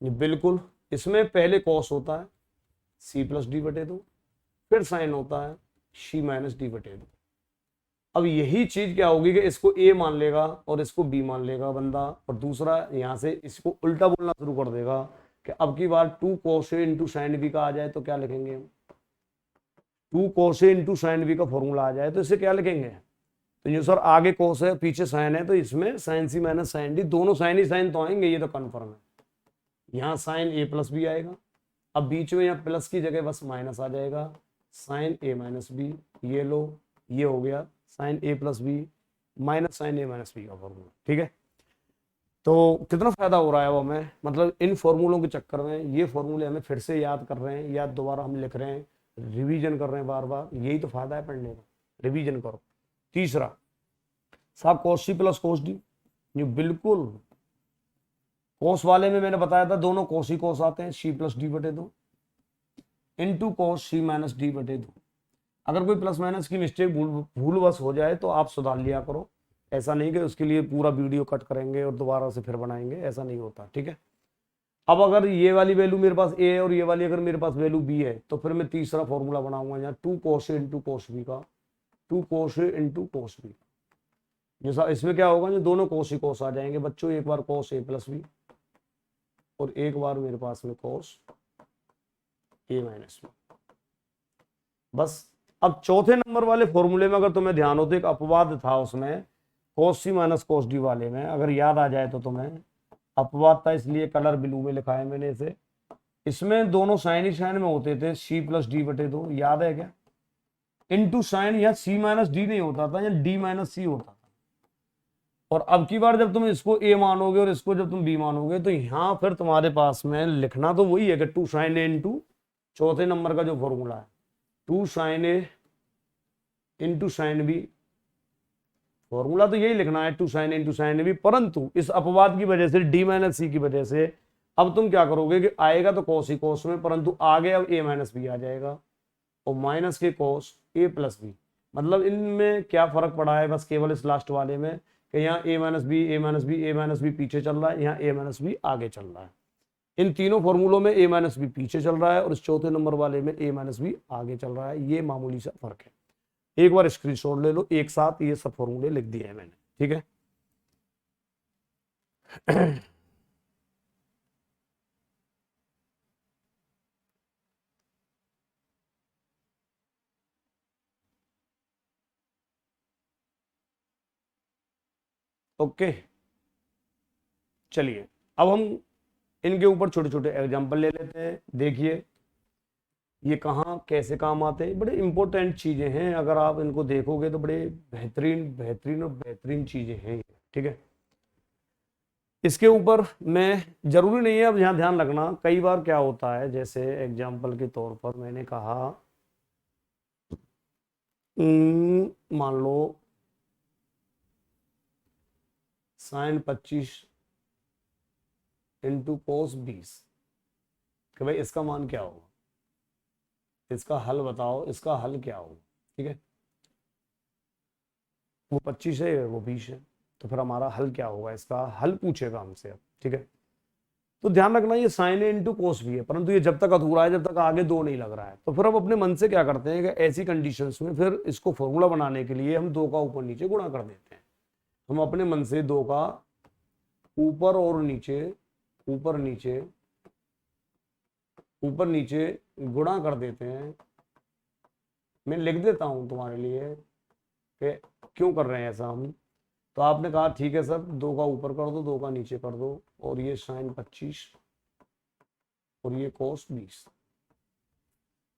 बिल्कुल इसमें पहले कॉस होता है सी प्लस डी बटे 2, फिर साइन होता है सी माइनस डी बटे 2। अब यही चीज क्या होगी कि इसको ए मान लेगा और इसको बी मान लेगा बंदा, और दूसरा यहां से इसको उल्टा बोलना शुरू कर देगा कि अब की बार 2 cos A into sine B का आ जाए तो क्या लिखेंगे हम, 2 cos A into sine B का फॉर्मूला आ जाए तो इसे क्या लिखेंगे? तो ये सर आगे cos है पीछे साइन है, तो इसमें sign C minus sine D, दोनों साइन ही साइन तो आएंगे, ये तो कन्फर्म है। यहाँ साइन ए प्लस बी आएगा, अब बीच में यहाँ प्लस की जगह बस माइनस आ जाएगा, साइन ए माइनस बी, ये लो, ये हो गया साइन ए प्लस बी माइनस साइन ए माइनस बी का फॉर्मूला, ठीक है। तो कितना फायदा हो रहा है वो हमें, मतलब इन फॉर्मूलों के चक्कर में ये फॉर्मूले हमें फिर से याद कर रहे हैं, या दोबारा हम लिख रहे हैं, रिवीजन कर रहे हैं बार बार, यही तो फायदा है पढ़ने का, रिवीजन करो। तीसरा साहब cos C plus cos D, ये बिल्कुल कोस वाले में मैंने बताया था दोनों कोस ही कोस आते हैं, सी प्लस डी बटे 2 into cos C minus D बटे 2। अगर कोई प्लस माइनस की मिस्टेक भूल बस हो जाए तो आप सुधार लिया करो, ऐसा नहीं कि उसके लिए पूरा वीडियो कट करेंगे और दोबारा से फिर बनाएंगे, ऐसा नहीं होता, ठीक है। अब अगर ये वाली वैल्यू मेरे पास ए है और ये वाली अगर मेरे पास वैल्यू बी है, तो फिर मैं तीसरा फॉर्मूला बनाऊंगा यहाँ 2 cos A into cos B का, 2 cos A into cos B. जैसा इसमें क्या होगा, जो दोनों कोस ही कोस आ जाएंगे बच्चों, एक बार cos A प्लस बी और एक बार मेरे पास में cos A माइनस बी, बस। अब चौथे नंबर वाले फॉर्मूले में अगर तुम्हें ध्यान हो तो एक अपवाद था उसमें, cos C minus cos D वाले में अगर याद आ जाए तो तुम्हें, अपवाद था इसलिए कलर ब्लू में लिखा है मैंने इसे। इसमें दोनों साइन ही साइन में होते थे, C प्लस डी बटे 2, याद है क्या? इंटू साइन, या सी माइनस डी नहीं होता था, या डी माइनस सी होता था। और अब की बार जब तुम इसको ए मानोगे और इसको जब तुम बी मानोगे, तो यहां फिर तुम्हारे पास में लिखना तो वही है कि टू साइन ए इंटू चौथे नंबर का जो फॉर्मूला है, two sine A into sine B. Formula तो यही लिखना है, two sine into sine B, परंतु इस अपवाद की वजह से, डी माइनस सी की वजह से, अब तुम क्या करोगे कि आएगा तो कॉस ही कॉस में, परंतु आगे अब ए माइनस बी आ जाएगा, और माइनस के कॉस ए प्लस बी। मतलब इनमें क्या फर्क पड़ा है, बस केवल इस लास्ट वाले में कि यहाँ ए माइनस बी, ए माइनस बी, ए माइनस बी पीछे चल रहा है, यहाँ ए माइनस बी आगे चल रहा है। इन तीनों फॉर्मूलों में ए माइनस बी पीछे चल रहा है, और इस चौथे नंबर वाले में ए माइनस बी आगे चल रहा है। ये मामूली सा फर्क है। एक बार स्क्रीनशॉट ले लो, एक साथ ये सब फॉर्मूले लिख दिए हैं मैंने, ठीक है। ओके, चलिए अब हम इनके ऊपर छोटे छोटे एग्जाम्पल ले लेते हैं। देखिए ये कहाँ कैसे काम आते हैं, बड़े इंपॉर्टेंट चीजें हैं, अगर आप इनको देखोगे तो बड़े बेहतरीन बेहतरीन और बेहतरीन चीजें हैं ये, ठीक है। इसके ऊपर मैं, जरूरी नहीं है, अब यहाँ ध्यान रखना, कई बार क्या होता है, जैसे एग्जाम्पल के तौर पर मैंने कहा, मान लो साइन 25 इंटू कोस 20, कि भाई इसका मान क्या होगा, इसका हल बताओ, इसका हल क्या होगा, ठीक है। वो 25 है, वो 20 है, तो फिर हमारा हल क्या होगा, इसका हल पूछेगा हमसे अब, ठीक है। तो ध्यान रखना ये साइन ए इंटू कोस भी है, परंतु ये जब तक अधूरा है, जब तक आगे दो नहीं लग रहा है। तो फिर हम अपने मन से क्या करते हैं कि ऐसी कंडीशंस में फिर इसको फॉर्मूला बनाने के लिए हम दो का ऊपर नीचे गुणा कर देते हैं। हम अपने मन से दो का ऊपर और नीचे, ऊपर नीचे, ऊपर नीचे गुणा कर देते हैं। मैं लिख देता हूं तुम्हारे लिए कि क्यों कर रहे हैं ऐसा हम। तो आपने कहा ठीक है सर, दो का ऊपर कर दो, दो का नीचे कर दो, और ये साइन 25 और ये कोस 20।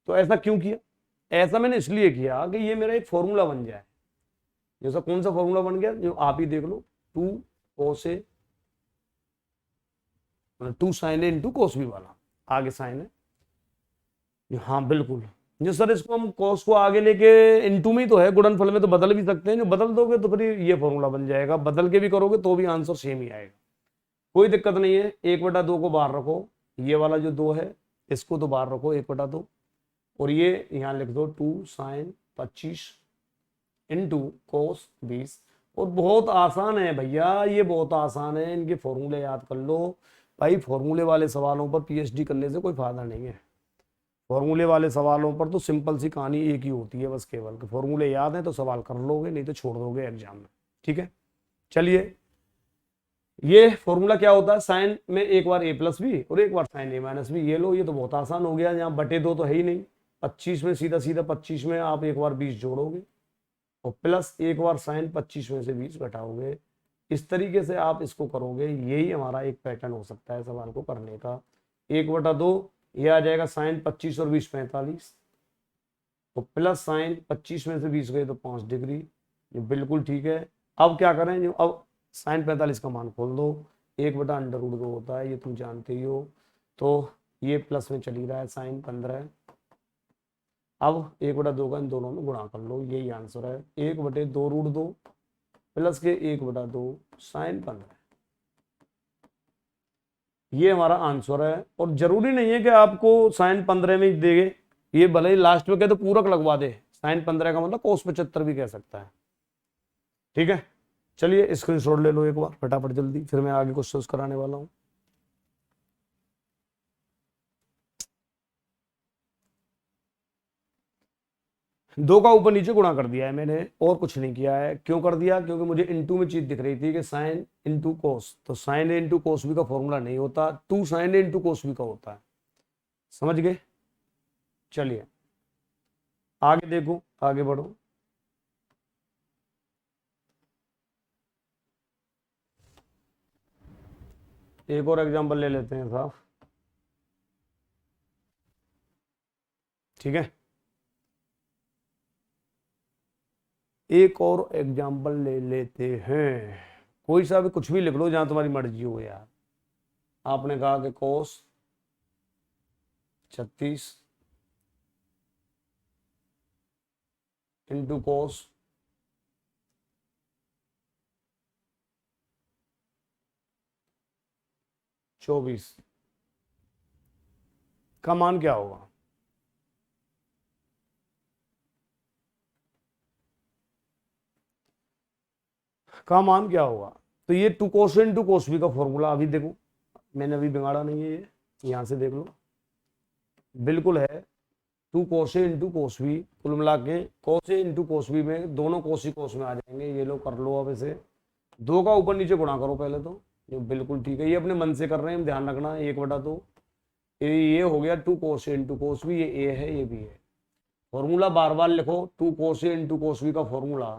तो ऐसा क्यों किया? ऐसा मैंने इसलिए किया कि ये मेरा एक फॉर्मूला बन जाए। जैसा कौन सा फॉर्मूला बन गया, जो आप ही देख लो, two cos A, two sine A into cos B वाला, आगे साइन है, हाँ बिल्कुल। जो सर इसको हम कॉस को आगे लेके इनटू में ही तो है, गुणनफल में तो बदल भी सकते हैं, जो बदल दोगे तो फिर ये फॉर्मूला बन जाएगा, बदल के भी करोगे तो भी आंसर सेम ही आएगा, कोई दिक्कत नहीं है। 1/2 को बाहर रखो, ये वाला जो 2 है इसको तो बाहर रखो 1/2, और ये यहाँ लिख दो 2 साइन 25 इंटू कोस 20। और बहुत आसान है भैया, ये बहुत आसान है, इनके फॉर्मूले याद कर लो भाई। फॉर्मूले वाले सवालों पर पीएचडी करने से कोई फायदा नहीं है। फॉर्मूले वाले सवालों पर तो सिंपल सी कहानी एक ही होती है, बस केवल कि फॉर्मूले याद है तो सवाल कर लोगे, नहीं तो छोड़ दोगे एग्जाम में, ठीक है। चलिए ये फॉर्मूला क्या होता है, साइन में एक बार ए प्लस बी और एक बार साइन ए माइनस बी। ये लो, ये तो बहुत आसान हो गया, यहाँ बटे 2 तो है ही नहीं। 25 में सीधा सीधा 25 में आप एक बार 20 जोड़ोगे, और प्लस एक बार साइन 25 में से 20 घटाओगे। इस तरीके से आप इसको करोगे, यही हमारा एक पैटर्न हो सकता है सवाल को करने का। 1/2 ये आ जाएगा साइन 25 और 20 45, तो प्लस साइन 25 में से 20 गए तो 5 डिग्री, ये बिल्कुल ठीक है। अब क्या करें, जो अब साइन 45 का मान खोल दो, 1/√2 होता है, ये तुम जानते ही हो। तो ये प्लस में चली रहा है साइन 15। अब 1/2 का इन दोनों में गुणा कर लो, यही आंसर है। 1/2√2 प्लस के 1/2 साइन 15, ये हमारा आंसर है। और जरूरी नहीं है कि आपको साइन 15 में देगे, ये भले ही लास्ट में कहे तो पूरक लगवा दे, साइन 15 का मतलब कोस 75 भी कह सकता है, ठीक है। चलिए स्क्रीनशॉट ले लो एक बार फटाफट जल्दी, फिर मैं आगे क्वेश्चंस कराने वाला हूं। दो का ऊपर नीचे गुणा कर दिया है मैंने, और कुछ नहीं किया है। क्यों कर दिया? क्योंकि मुझे इनटू में चीज दिख रही थी कि साइन इंटू कोस, तो sine A into cos B का फॉर्मूला नहीं होता, two sine A into cos B का होता है। समझ गए? चलिए आगे देखो, आगे बढ़ो। एक और एग्जांपल ले लेते हैं साहब, ठीक है। एक और एग्जाम्पल ले लेते हैं, कोई सा भी कुछ भी लिख लो जहां तुम्हारी मर्जी हो यार। आपने कहा कि कोस 36 इंटू कोस 24 का मान क्या होगा? का मान क्या होगा? तो ये 2 कोस इंटू कोस बी का फॉर्मूला अभी देखो, मैंने अभी बिगाड़ा नहीं है, ये यहां से देख लो, बिल्कुल है 2 कोस ए इंटू कोस बी। कुल मिला के कोस ए इंटू कोस बी में दोनों कोस ही कोस में आ जाएंगे। ये लो कर लो, अब इसे 2 का ऊपर नीचे गुणा करो पहले तो, ये बिल्कुल ठीक है। ये अपने मन से कर रहे हैं, ध्यान रखना 1/2 ये हो गया 2 कोस ए इंटू कोस बी, ये ए है ये बी है। फॉर्मूला बार बार लिखो, 2 कोस ए इंटू कोस बी का फॉर्मूला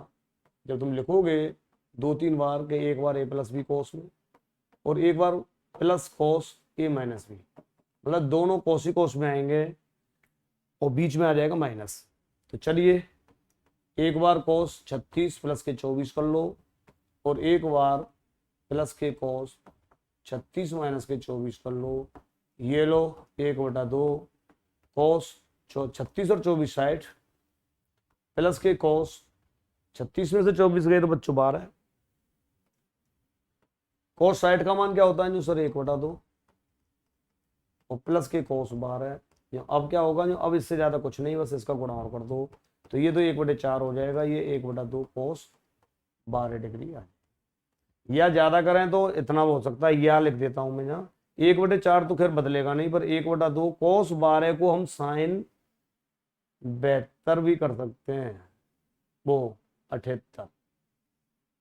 जब तुम लिखोगे 2-3 बार के, एक बार ए प्लस बी कोस में और एक बार प्लस कोस ए माइनस बी, मतलब दोनों कोस ही कोस में आएंगे और बीच में आ जाएगा माइनस। तो चलिए एक बार कोस 36 प्लस के 24 कर लो और एक बार प्लस के कोस 36 माइनस के 24 कर लो। ये लो 1/2 कोस 36 और 24 60 प्लस के कोस 36 में से 24 गए तो बच्चों 12। कोस 60 का मान क्या होता है जो सर? 1/2 और प्लस के कोस 12। अब क्या होगा जो? अब इससे ज्यादा कुछ नहीं, बस इसका गुणा और कर दो तो ये तो 1/4 हो जाएगा, ये 1/2 कोस 12 डिग्री आ। या ज्यादा करें तो इतना हो सकता है, या लिख देता हूं मैं यहाँ 1/4 तो खैर बदलेगा नहीं, पर 1/2 कोस 12 को हम साइन 72 भी कर सकते हैं, वो 78,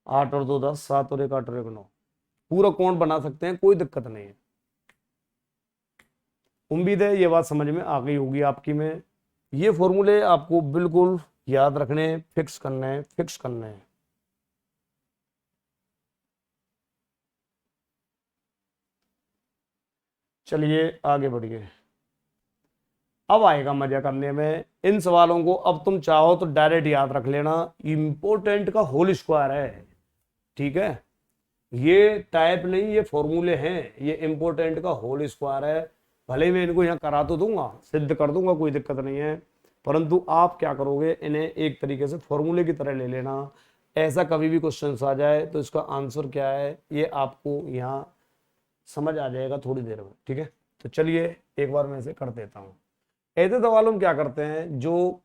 8 और 2 10, 7 और 1 8 और 1 9, पूरा कोण बना सकते हैं, कोई दिक्कत नहीं है। उम्मीद है ये बात समझ में आ गई होगी आपकी में। ये फॉर्मूले आपको बिल्कुल याद रखने, फिक्स करने हैं। चलिए आगे बढ़िए, अब आएगा मजा करने में। इन सवालों को अब तुम चाहो तो डायरेक्ट याद रख लेना, इंपोर्टेंट का होल स्क्वायर है, ठीक है? ये टाइप नहीं, ये फॉर्मूले हैं, ये इंपोर्टेंट का होल स्क्वायर है। भले ही मैं इनको यहाँ करा तो दूंगा, सिद्ध कर दूंगा, कोई दिक्कत नहीं है, परंतु आप क्या करोगे, इन्हें एक तरीके से फॉर्मूले की तरह ले लेना। ऐसा कभी भी क्वेश्चन आ जाए तो इसका आंसर क्या है ये आपको यहाँ समझ आ जाएगा थोड़ी देर में, ठीक है? तो चलिए एक बार मैं इसे कर देता हूँ। ऐसे सवालों में क्या करते हैं, जो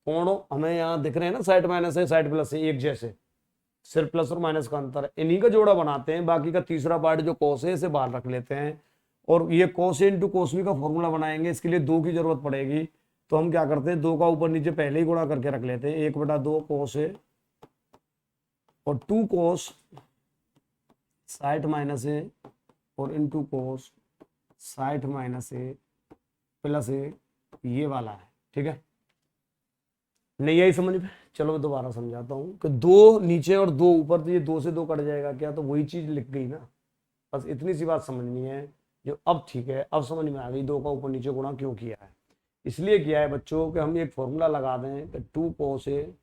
कोण हमें यहाँ दिख रहे हैं ना, साइड माइनस है साइड प्लस है, एक जैसे, सिर्फ प्लस और माइनस का अंतर है, इन्हीं का जोड़ा बनाते हैं। बाकी का तीसरा पार्ट जो कोस है इसे बाहर रख लेते हैं और ये कोस इंटू कोस बी का फॉर्मूला बनाएंगे। इसके लिए 2 की जरूरत पड़ेगी, तो हम क्या करते हैं, 2 का ऊपर नीचे पहले ही गुणा करके रख लेते हैं। 1/2 कोस है और 2 कोस 60 माइनस है और इंटू कोस 60 माइनस है प्लस है, ये वाला है, ठीक है? नहीं आई समझ में? चलो मैं दोबारा समझाता हूँ कि 2 नीचे और 2 ऊपर, तो ये 2 से 2 कट जाएगा क्या, तो वही चीज लिख गई ना, बस इतनी सी बात समझनी है जो अब ठीक है, अब समझ में आ गई 2 का ऊपर नीचे गुणा क्यों किया है। इसलिए किया है बच्चों कि हम एक फॉर्मूला लगा दें कि 2 कोस ए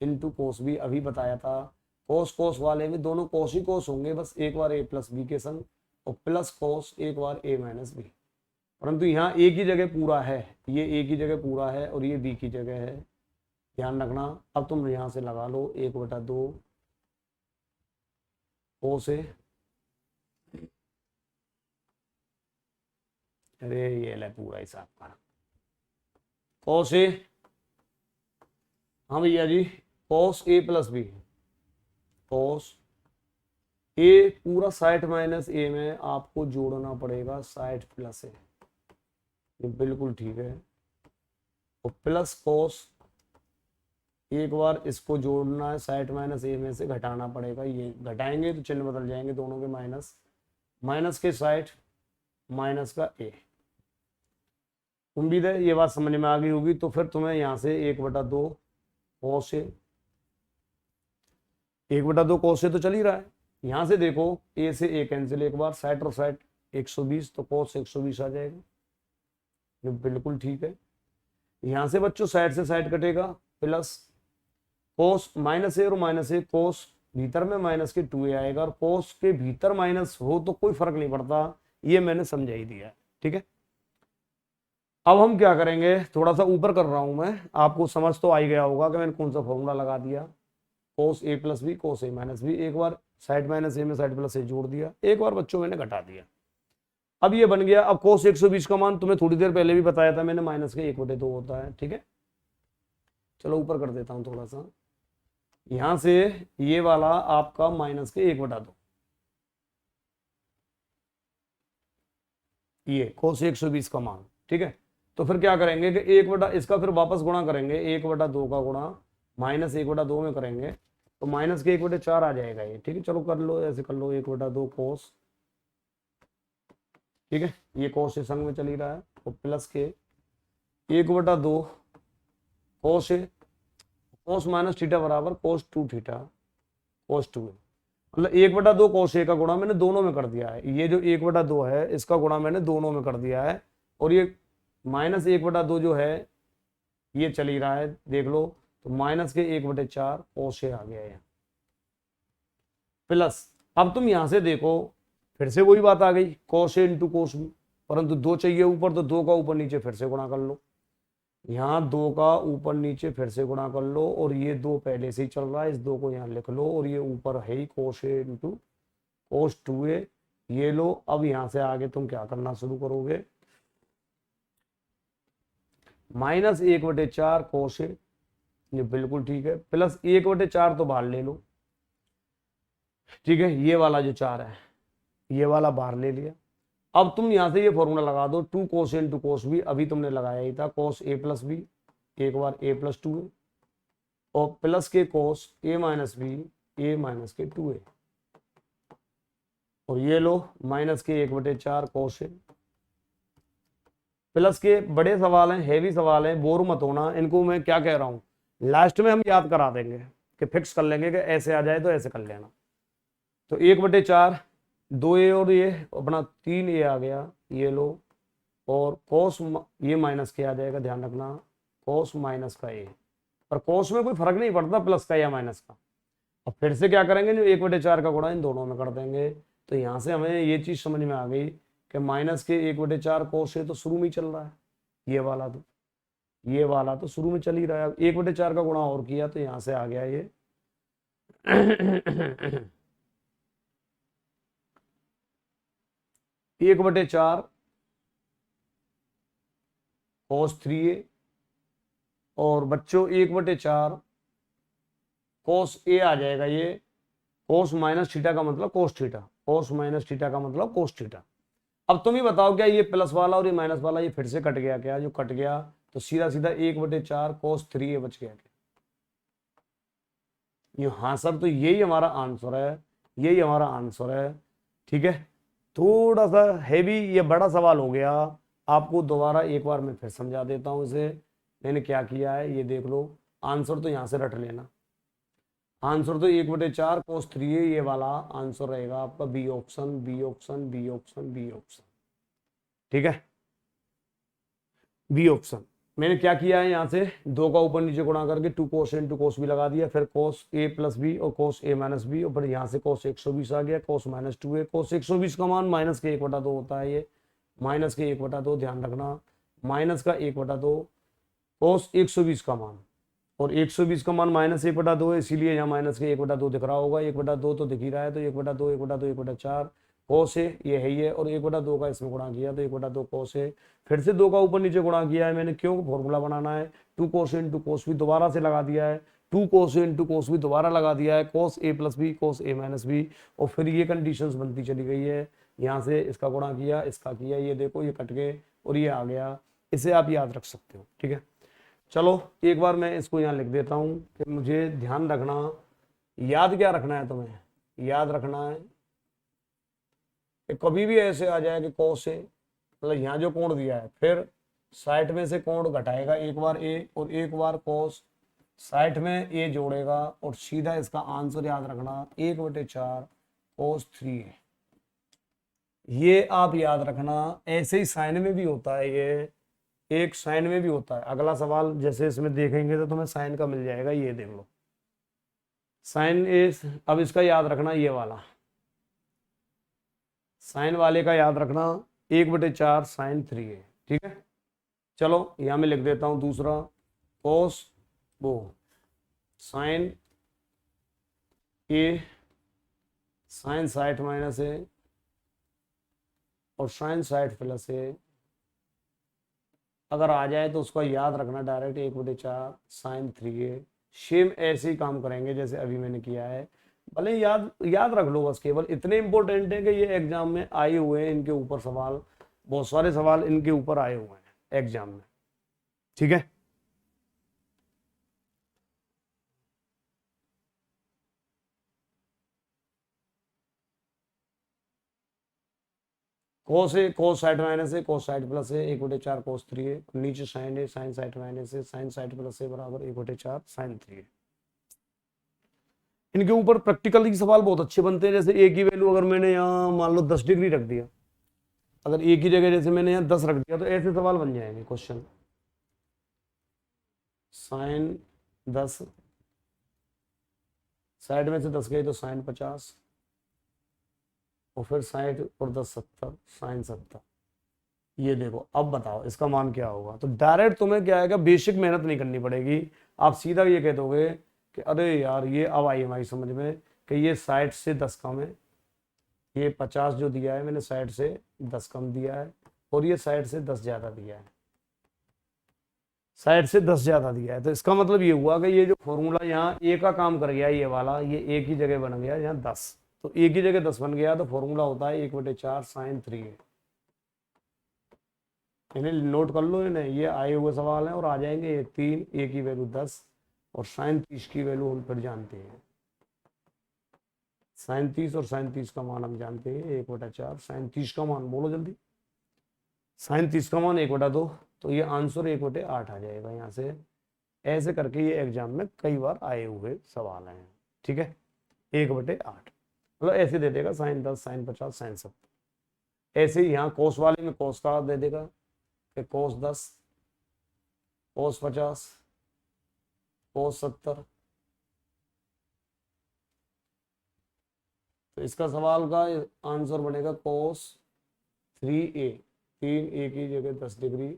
इंटू कोस बी, अभी बताया था कोस कोस वाले में दोनों कोस ही कोस होंगे, बस एक बार ए प्लस बी के संग और प्लस कोस एक बार ए माइनस बी, परंतु यहाँ ए की जगह पूरा है, ये ए की जगह पूरा है और ये बी की जगह है, ध्यान रखना। अब तुम यहां से लगा लो 1/2 कोस ए, अरे ये ले पूरा हिसाब का कोस ए, हाँ भैया जी, कोस ए प्लस बी, कोस ए पूरा 60 माइनस ए में आपको जोड़ना पड़ेगा 60 प्लस ए, ये बिल्कुल ठीक है, और प्लस कोस एक बार इसको जोड़ना है 60 माइनस ए में से घटाना पड़ेगा, ये घटाएंगे तो चिन्ह बदल जाएंगे दोनों के, माइनस माइनस के 60 माइनस का ए। उम्मीद है ये बात समझ में आ गई होगी। तो फिर तुम्हें यहाँ से 1/2 कोस ए, 1/2 कोस ए तो चल ही रहा है, यहाँ से देखो ए से ए कैंसिल, एक बार 60 और 60 120, तो कोस 120 आ जाएगा, ये बिल्कुल ठीक है। यहाँ से बच्चों 60 से 60 कटेगा, प्लस कोस माइनस ए और माइनस ए, कोस भीतर में माइनस के 2a आएगा, और कोस के भीतर माइनस हो तो कोई फर्क नहीं पड़ता, ये मैंने समझा ही दिया है। ठीक है, अब हम क्या करेंगे, थोड़ा सा ऊपर कर रहा हूं मैं, आपको समझ तो आ ही गया होगा कि मैंने कौन सा फॉर्मूला लगा दिया। कोस ए प्लस बी कोस ए माइनस बी, एक बार साइड माइनस ए में साइड प्लस ए जोड़ दिया, एक बार बच्चों मैंने घटा दिया। अब ये बन गया। अब कोस 120 का मान तुम्हें थोड़ी देर पहले भी बताया था मैंने, माइनस के 1/2 होता है। ठीक है, चलो ऊपर कर देता हूं थोड़ा सा, यहां से ये वाला आपका माइनस के 1/2, ये कोस 120 का मान। ठीक है, तो फिर क्या करेंगे कि 1 इसका फिर वापस गुणा करेंगे, 1/2 का गुणा माइनस 1/2 में करेंगे तो माइनस के 1/4 आ जाएगा ये। ठीक है, चलो कर लो, ऐसे कर लो, 1/2 कोस। ठीक है, ये कोस से संग में चल ही रहा है, और प्लस के 1/2 कोस है, कोस माइनस थीटा बराबर कोस 2 थीटा कोस 2, मतलब 1/2 कोस ए का गुणा मैंने दोनों में कर दिया है। ये जो 1/2 है इसका गुणा मैंने दोनों में कर दिया है, और ये माइनस 1/2 जो है ये चल ही रहा है, देख लो, तो माइनस के 1/4 कोस ए आ गया है, प्लस। अब तुम यहां से देखो, फिर से वही बात आ गई, कोस ए इंटू कोस बी, परंतु 2 चाहिए ऊपर, तो 2 का ऊपर नीचे फिर से गुणा कर लो, यहाँ 2 का ऊपर नीचे फिर से गुणा कर लो, और ये 2 पहले से ही चल रहा है, इस 2 को यहाँ लिख लो, और ये ऊपर है ही कोस ए इंटू कोस 2a, ये लो। अब यहां से आगे तुम क्या करना शुरू करोगे, माइनस 1/4 कोस ए, ये बिल्कुल ठीक है, प्लस 1/4 तो बाहर ले लो। ठीक है, ये वाला जो 4 है ये वाला बाहर ले लिया। अब तुम यहां से ये फॉर्मूला लगा दो, 2 कोस ए इंटू कोस बी, अभी तुमने लगाया ही था, कोस ए प्लस बी, एक बार ए प्लस 2a, और प्लस के कोस ए माइनस बी, ए माइनस के 2a, और ये लो माइनस के 1/4 कोस ए, प्लस के बड़े सवाल हैं, हैवी सवाल हैं, बोर मत होना, इनको मैं क्या कह रहा हूं, लास्ट में हम याद करा देंगे कि फिक्स कर लेंगे कि ऐसे आ जाए तो ऐसे कर लेना। तो 1/4 2a, और ये अपना 3a आ गया, ये लो, और कोस ये माइनस के आ जाएगा, ध्यान रखना, कोस माइनस का a, पर कोस में कोई फर्क नहीं पड़ता प्लस का या माइनस का। अब फिर से क्या करेंगे, जो 1/4 का गुणा इन दोनों में कर देंगे, तो यहां से हमें ये चीज समझ में आ गई कि माइनस के 1/4 कोस ए तो शुरू में ही चल रहा है, ये वाला तो शुरू में चल ही रहा है। 1/4 का गुणा और किया तो यहां से आ गया ये 1/4 कोस 3a, और बच्चों 1/4 कोस ए आ जाएगा, ये कोस माइनस थीटा का मतलब कोस थीटा, कोस माइनस थीटा का मतलब कोस थीटा। अब तुम ही बताओ, क्या ये प्लस वाला और ये माइनस वाला ये फिर से कट गया क्या, जो कट गया तो सीधा सीधा 1/4 कोस 3a बच गया क्या, ये हाँ सर, तो यही हमारा आंसर है, यही हमारा आंसर है। ठीक है, थोड़ा सा हैवी ये बड़ा सवाल हो गया, आपको दोबारा एक बार मैं फिर समझा देता हूं इसे, मैंने क्या किया है ये देख लो, आंसर तो यहां से रट लेना, आंसर तो 1/4 कोस 3a, ये वाला आंसर रहेगा आपका B option, B option, B option, B option. ठीक है, बी ऑप्शन। मैंने क्या किया है, यहाँ से 2 का ऊपर नीचे गुणा करके 2 कोस ए इंटू कोस बी लगा दिया, फिर कोस ए प्लस बी और कोस ए माइनस बी, और फिर यहाँ से कोस 120 आ गया, कोस माइनस 2a, कोस 120 का मान माइनस के 1/2 होता है, ये माइनस के 1/2, ध्यान रखना, माइनस का 1/2 कोस 120 का मान, और 120 का मान माइनस 1/2 है, इसीलिए यहाँ माइनस के 1/2 दिख रहा होगा, 1/2 तो दिख ही रहा है, तो 1/2 1/2 1/4 कोस है, ये है ये, और 1/2 का इसमें गुणा किया तो 1/2 कोस है, फिर से 2 का ऊपर नीचे गुणा किया है मैंने, क्यों, फॉर्मूला बनाना है, 2 कोस ए इंटू कोस बी दोबारा से लगा दिया है, 2 कोस ए इंटू कोस बी दोबारा लगा दिया है, कोस ए प्लस बी कोस ए माइनस बी, और फिर ये कंडीशंस बनती चली गई है, यहाँ से इसका गुणा किया, इसका किया, ये देखो ये कट गए और ये आ गया, इसे आप याद रख सकते हो। ठीक है, चलो एक बार मैं इसको यहाँ लिख देता हूँ कि मुझे ध्यान रखना, याद क्या रखना है तुम्हें, याद रखना है कि कभी भी ऐसे आ जाए कि कोस से, मतलब यहाँ जो कोण दिया है, फिर साइड में से कोण घटाएगा, एक बार ए और एक बार कोस, साइड में ए जोड़ेगा, और सीधा इसका आंसर याद रखना 1/4 कोस 3a, ये आप याद रखना। ऐसे ही साइन में भी होता है, ये एक साइन में भी होता है। अगला सवाल जैसे इसमें देखेंगे तो तुम्हें साइन का मिल जाएगा, ये देख लो, साइन ए, अब इसका याद रखना ये वाला, साइन वाले का याद रखना 1/4 साइन 3a, ठीक है। चलो यहां मैं लिख देता हूं दूसरा, कोस वो साइन ए साइन 60 माइनस ए और साइन 60 प्लस ए, अगर आ जाए तो उसका याद रखना डायरेक्ट 1/4 साइन 3a। सेम ऐसे ही काम करेंगे जैसे अभी मैंने किया है, भले याद याद रख लो, बस केवल इतने इंपॉर्टेंट है कि ये एग्जाम में आए हुए हैं, इनके ऊपर सवाल, बहुत सारे सवाल इनके ऊपर आए हुए हैं एग्जाम में, ठीक है। कोस ए कोस 60 माइनस ए कोस 60 प्लस ए 1/4 कोस 3a, नीचे साइन ए साइन 60 माइनस ए साइन 60 प्लस ए बराबर 1/4 साइन 3a। इनके ऊपर प्रैक्टिकली सवाल बहुत अच्छे बनते हैं। जैसे ए की वैल्यू अगर मैंने यहाँ मान लो 10 डिग्री रख दिया, अगर ए की जगह जैसे मैंने यहाँ 10 रख दिया, तो ऐसे सवाल बन जाएंगे क्वेश्चन। साइन 10, साइड में से 10 गई तो साइन 50, और फिर 60 और 10 70, साइन 70। ये देखो, अब बताओ इसका मान क्या होगा। तो डायरेक्ट तुम्हें क्या आएगा, बेसिक मेहनत नहीं करनी पड़ेगी, आप सीधा ये कह दोगे कि अरे यार ये अब आई हमारी समझ में कि ये 60 से 10 कम है, ये 50 जो दिया है मैंने 60 से 10 कम दिया है, और ये 60 से 10 ज़्यादा दिया है, 60 से 10 ज़्यादा दिया है। तो इसका मतलब ये हुआ कि ये जो फॉर्मूला यहाँ ए का काम कर गया, ये वाला, ये ए की जगह बन गया यहाँ 10, तो ए की जगह 10 बन गया, तो फॉर्मूला होता है 1/4 साइन 3a। इन्हें नोट कर लो, इन्हें, ये आए हुए सवाल हैं और आ जाएंगे। ये 3, ए की वैल्यू 10 और साइन 30 की वैल्यू हम फिर जानते हैं, साइन 30 और साइन 30 का मान हम जानते हैं 1/4 साइन 30 का मान, बोलो जल्दी, साइन 30 का मान 1/2, तो ये आंसर 1/8 आ जाएगा यहाँ से। ऐसे करके ये एग्जाम में कई बार आए हुए सवाल हैं, ठीक है। 1/8 मतलब ऐसे दे देगा, साइन 10 साइन 50 साइन 70। ऐसे ही यहाँ कोस वाले में कोस का दे देगा कि कोस 10 कोस 50 कोस 70। तो इसका सवाल का आंसर बनेगा कोस 3a, 3a की जगह 10 डिग्री,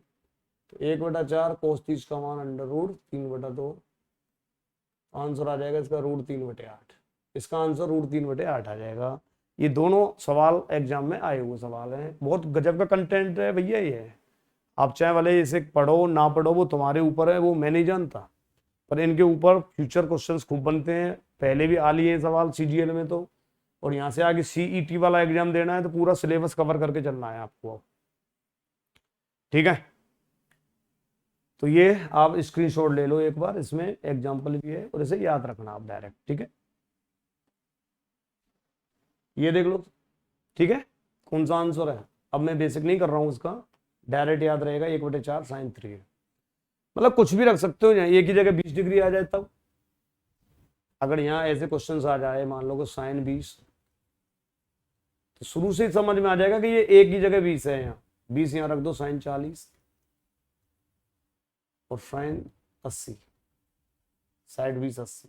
तो 1/4 कोस 30 का मान √3/2, आंसर आ जाएगा इसका √3/8। इसका आंसर √3/8 आ जाएगा। ये दोनों सवाल एग्जाम में आए हुए सवाल हैं, बहुत गजब का कंटेंट है भैया ये। आप चाहे वाले इसे पढ़ो ना पढ़ो वो तुम्हारे ऊपर है, वो मैं नहीं जानता, पर इनके ऊपर फ्यूचर क्वेश्चंस खूब बनते हैं, पहले भी आ लिए सवाल सीजीएल में तो, और यहाँ से आगे सीईटी वाला एग्जाम देना है तो पूरा सिलेबस कवर करके चलना है आपको, ठीक है। तो ये आप स्क्रीनशॉट ले लो एक बार, इसमें एग्जाम्पल भी है और इसे याद रखना आप डायरेक्ट, ठीक है। ये देख लो, ठीक है, कौन सा आंसर है। अब मैं बेसिक नहीं कर रहा हूं उसका, डायरेक्ट याद रहेगा 1/4 साइन 3a। मतलब कुछ भी रख सकते हो, यहाँ ए की जगह 20 डिग्री आ जाए तब, अगर यहाँ ऐसे क्वेश्चंस आ जाए मान लो कि साइन 20, तो शुरू से ही समझ में आ जाएगा कि ये ए की जगह 20 है, यहाँ 20 यहाँ रख दो, साइन 40 और साइन 80, साइड 20 80।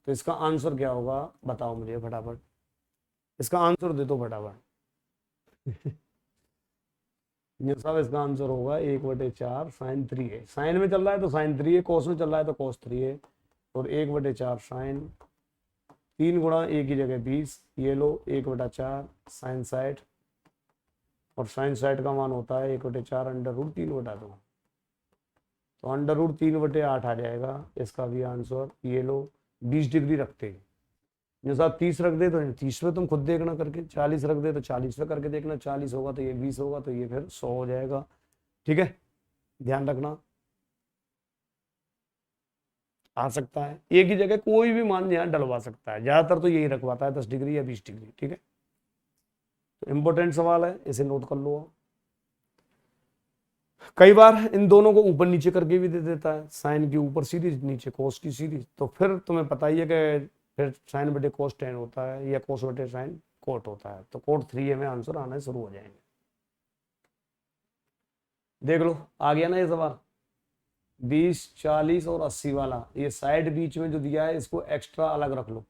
तो इसका आंसर क्या होगा बताओ मुझे फटाफट, इसका आंसर दे दो फटाफट। ये सब इसका आंसर होगा 1/4 साइन 3a। साइन में चल रहा है तो साइन 3a, कोस में चल रहा है तो कोस 3a, और 1/4 साइन 3 गुणा ए की जगह 20, ये लो 1/4 साइन 60, और साइन 60 का मान होता है 1/4 √3/2, तो √3/8 आ जाएगा इसका भी आंसर। ये लो 20 डिग्री रखते हैं, जो साहब 30 रख दे तो 30 पे तुम खुद देखना करके, 40 रख दे तो 40 पे करके देखना, 40 होगा तो ये 20 होगा तो ये फिर 100 हो जाएगा, ठीक है, ध्यान रखना। आ सकता है ए की जगह कोई भी मान यहाँ डलवा सकता है, ज्यादातर तो यही रखवाता है 10 डिग्री या 20 डिग्री, ठीक है। तो इंपॉर्टेंट सवाल है, इसे नोट कर लो। कई बार इन दोनों को ऊपर नीचे करके भी दे देता है, साइन की ऊपर सीरीज नीचे कोस की सीरीज, तो फिर तुम्हें पता ही है कि फिर साइन बटे कोस 10 होता है या कोस बटे साइन कोट होता है, तो कोट 3a में आंसर आने शुरू हो जाएंगे। देख लो आ गया ना ये सवाल, 20 40 और 80 वाला, ये साइड बीच में जो दिया है इसको एक्स्ट्रा अलग रख लो,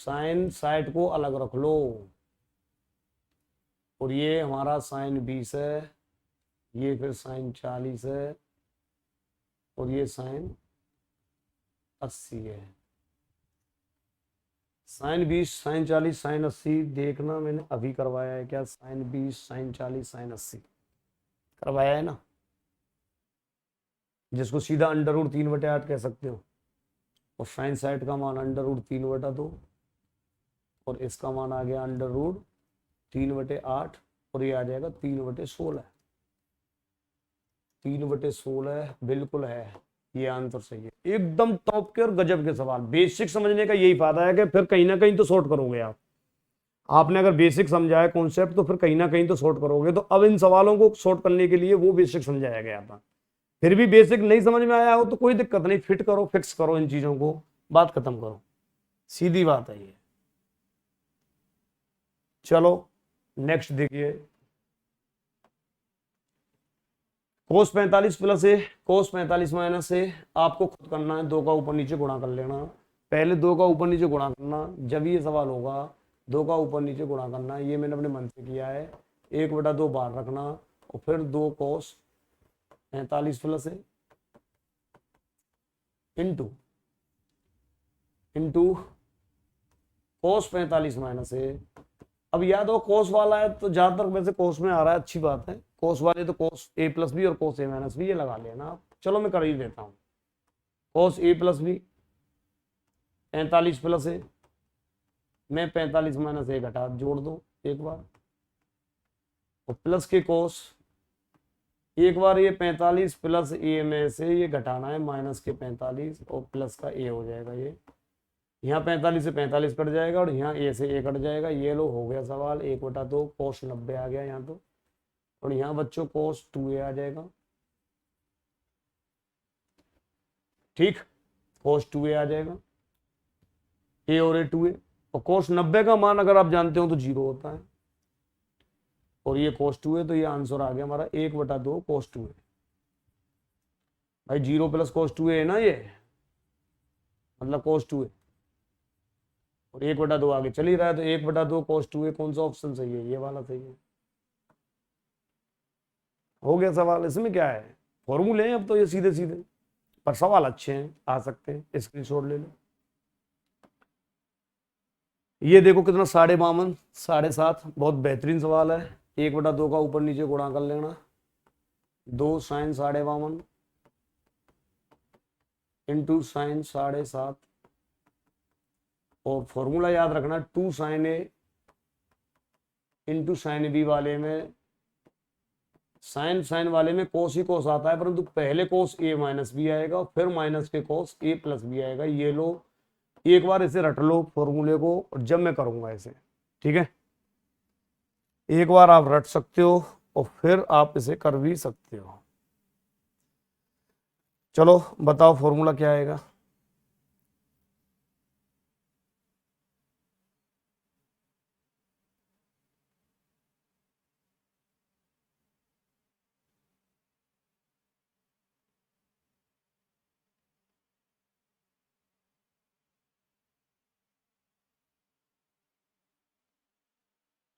साइन 60 को अलग रख लो, और ये हमारा साइन 20 है, ये फिर साइन 40 है, और ये साइन 80 है। साइन 20 साइन 40 साइन 80 देखना मैंने अभी करवाया है क्या? साइन 20 साइन 40 साइन 80 करवाया है ना, जिसको सीधा अंडर रूट 3/8 कह सकते हो। और साइन 60 का मान अंडर रूट 3/2, और इसका मान आ गया अंडर रूट 3/8, और ये आ जाएगा 3/16। 3/16 बिल्कुल है, ये आंसर सही है। एकदम टॉप के और गजब के सवाल। बेसिक समझने का यही फायदा है कि फिर कहीं ना कहीं तो सॉर्ट करोगे आप। आपने अगर बेसिक समझा है कॉन्सेप्ट तो फिर कहीं ना कहीं तो सॉर्ट करोगे। तो अब इन सवालों को सॉर्ट करने के लिए वो बेसिक समझाया गया था। फिर भी बेसिक नहीं समझ में आया हो तो कोई दिक्कत नहीं, फिट करो, फिक्स करो इन चीजों को, बात खत्म करो, सीधी बात है ये। चलो नेक्स्ट देखिए, कोस 45 प्लस ए कोस 45 माइनस ए, आपको खुद करना है, 2 का ऊपर नीचे गुणा कर लेना। पहले 2 का ऊपर नीचे गुणा करना, जब ये सवाल होगा 2 का ऊपर नीचे गुणा करना, ये मैंने अपने मन से किया है। 1/2 बाहर रखना, और फिर 2 कोस 45 प्लस ए इंटू कोस 45 माइनस ए। अब याद हो कोस वाला है तो जहां तक वैसे कोस में आ रहा है अच्छी बात है, कोस वाले तो कोस ए प्लस बी और कोस ए माइनस बी ये लगा लेना आप। चलो मैं कर ही देता हूं, कोस ए प्लस बी 45 प्लस ए में 45 माइनस ए घटा जोड़ दो एक बार, और प्लस के कोस एक बार ये 45 प्लस ए में से ये घटाना है माइनस के 45, और प्लस का ए हो जाएगा। ये यहाँ 45 से 45 कट जाएगा, और यहाँ ए से ए कट जाएगा। ये लो हो गया सवाल। 1/2 कोस 90 आ गया यहाँ तो, और यहाँ बच्चों कोस 2a आ जाएगा। ठीक, कोस 2a आ जाएगा, ए और ए 2a। और कोस 90 का मान अगर आप जानते हो तो 0 होता है, और ये कोस 2a, तो ये आंसर आ गया हमारा 1/2 कोस 2a। भाई 0 प्लस कोस 2a है ना, ये मतलब कोस 2a, और 1/2 आगे चल ही रहा है, तो 1/2 कोस 2a कौन सा ऑप्शन सही है? ये वाला सही है। हो गया सवाल। इसमें क्या है, फॉर्मूले हैं अब तो ये सीधे सीधे, पर सवाल अच्छे हैं, आ सकते हैं, स्क्रीनशॉट ले लो। ये देखो कितना 52 7.5, बहुत बेहतरीन सवाल है। 1/2 का ऊपर नीचे गुणा कर लेना, 2 साइन 52 इंटू साइन 7.5, और फॉर्मूला याद रखना 2 sign A into sine B वाले में, साइन वाले में कोस ही कोस आता है, परंतु पहले कोस ए माइनस बी आएगा, फिर माइनस के कोस ए प्लस बी आएगा। ये लो एक बार इसे रट लो फॉर्मूले को, और जब मैं करूंगा इसे, ठीक है, एक बार आप रट सकते हो और फिर आप इसे कर भी सकते हो। चलो बताओ फॉर्मूला क्या आएगा।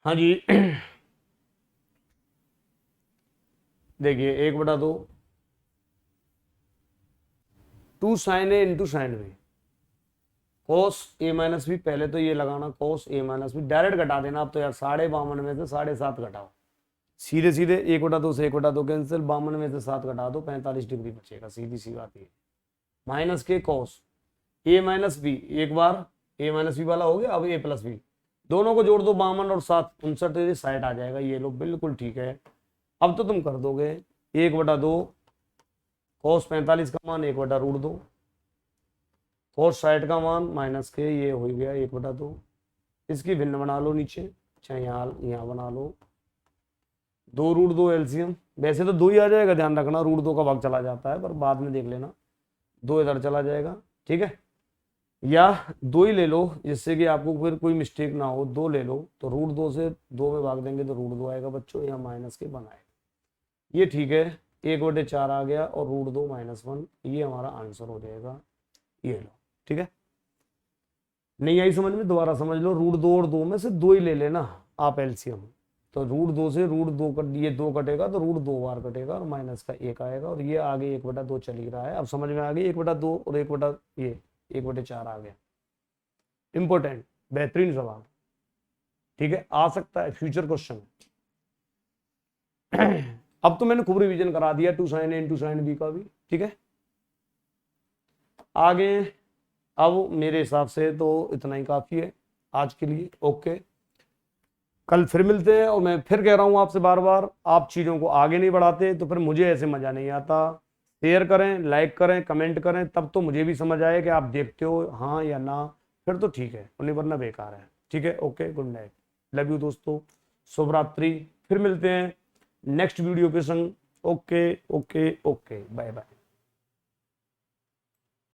हाँ जी देखिए 1/2 2 sign A into sine B, cos A minus B, पहले तो ये लगाना कोस ए माइनस बी, डायरेक्ट घटा देना आप तो यार। 52 में से 7.5 घटाओ, सीधे सीधे 1/2 से 1/2 कैंसिल, 52 में से 7 घटा दो, 45 डिग्री बचेगा, सीधी सी बात है। माइनस के कोस ए माइनस बी, एक बार ए माइनस बी वाला हो गया, अब ए प्लस बी, दोनों को जोड़ दो, 52 और 7 59, 60 आ जाएगा। ये लो बिल्कुल ठीक है। अब तो तुम कर दोगे 1/2 कोस 45 का मान 1/√2, कोस 60 का मान माइनस के, ये हो गया 1/2। इसकी भिन्न बना लो नीचे, चाहे यहाँ बना लो, 2√2 एलसीएम, वैसे तो 2 ही आ जाएगा, ध्यान रखना √2 का भाग चला जाता है, पर बाद में देख लेना, 2 इधर चला जाएगा, ठीक है। या 2 ही ले लो जिससे कि आपको फिर कोई मिस्टेक ना हो, 2 ले लो, तो √2 से 2 में भाग देंगे तो √2 आएगा बच्चों, यहाँ माइनस के बनाए, ये ठीक है। 1/4 आ गया, और √2 - 1, ये हमारा आंसर हो जाएगा। ये लो, ठीक है। नहीं आई समझ में, दोबारा समझ लो। √2 और 2 में से 2 ही ले लेना आप एलसीएम। तो √2 से √2 कट, ये 2 कटेगा तो √2 बार कटेगा और माइनस का 1 आएगा, और ये आगे 1/2 चल ही रहा है। अब समझ में आ गई, 1/2 और 1/4 आ गया। इंपॉर्टेंट, बेहतरीन सवाल, ठीक है, आ सकता है, फ्यूचर क्वेश्चन। अब तो मैंने खूब रिवीजन करा दिया 2 sin A × sin B का भी, ठीक है। आगे अब मेरे हिसाब से तो इतना ही काफी है आज के लिए। ओके, कल फिर मिलते हैं। और मैं फिर कह रहा हूं आपसे बार बार, आप चीजों को आगे नहीं बढ़ाते तो फिर मुझे ऐसे मजा नहीं आता। शेयर करें, लाइक करें, कमेंट करें, तब तो मुझे भी समझ आए कि आप देखते हो हाँ या ना, फिर तो ठीक है, नहीं वरना बेकार है, ठीक है। Okay, good night, love you दोस्तों, शुभ रात्रि। फिर मिलते हैं नेक्स्ट वीडियो के संग। Okay okay okay, bye bye.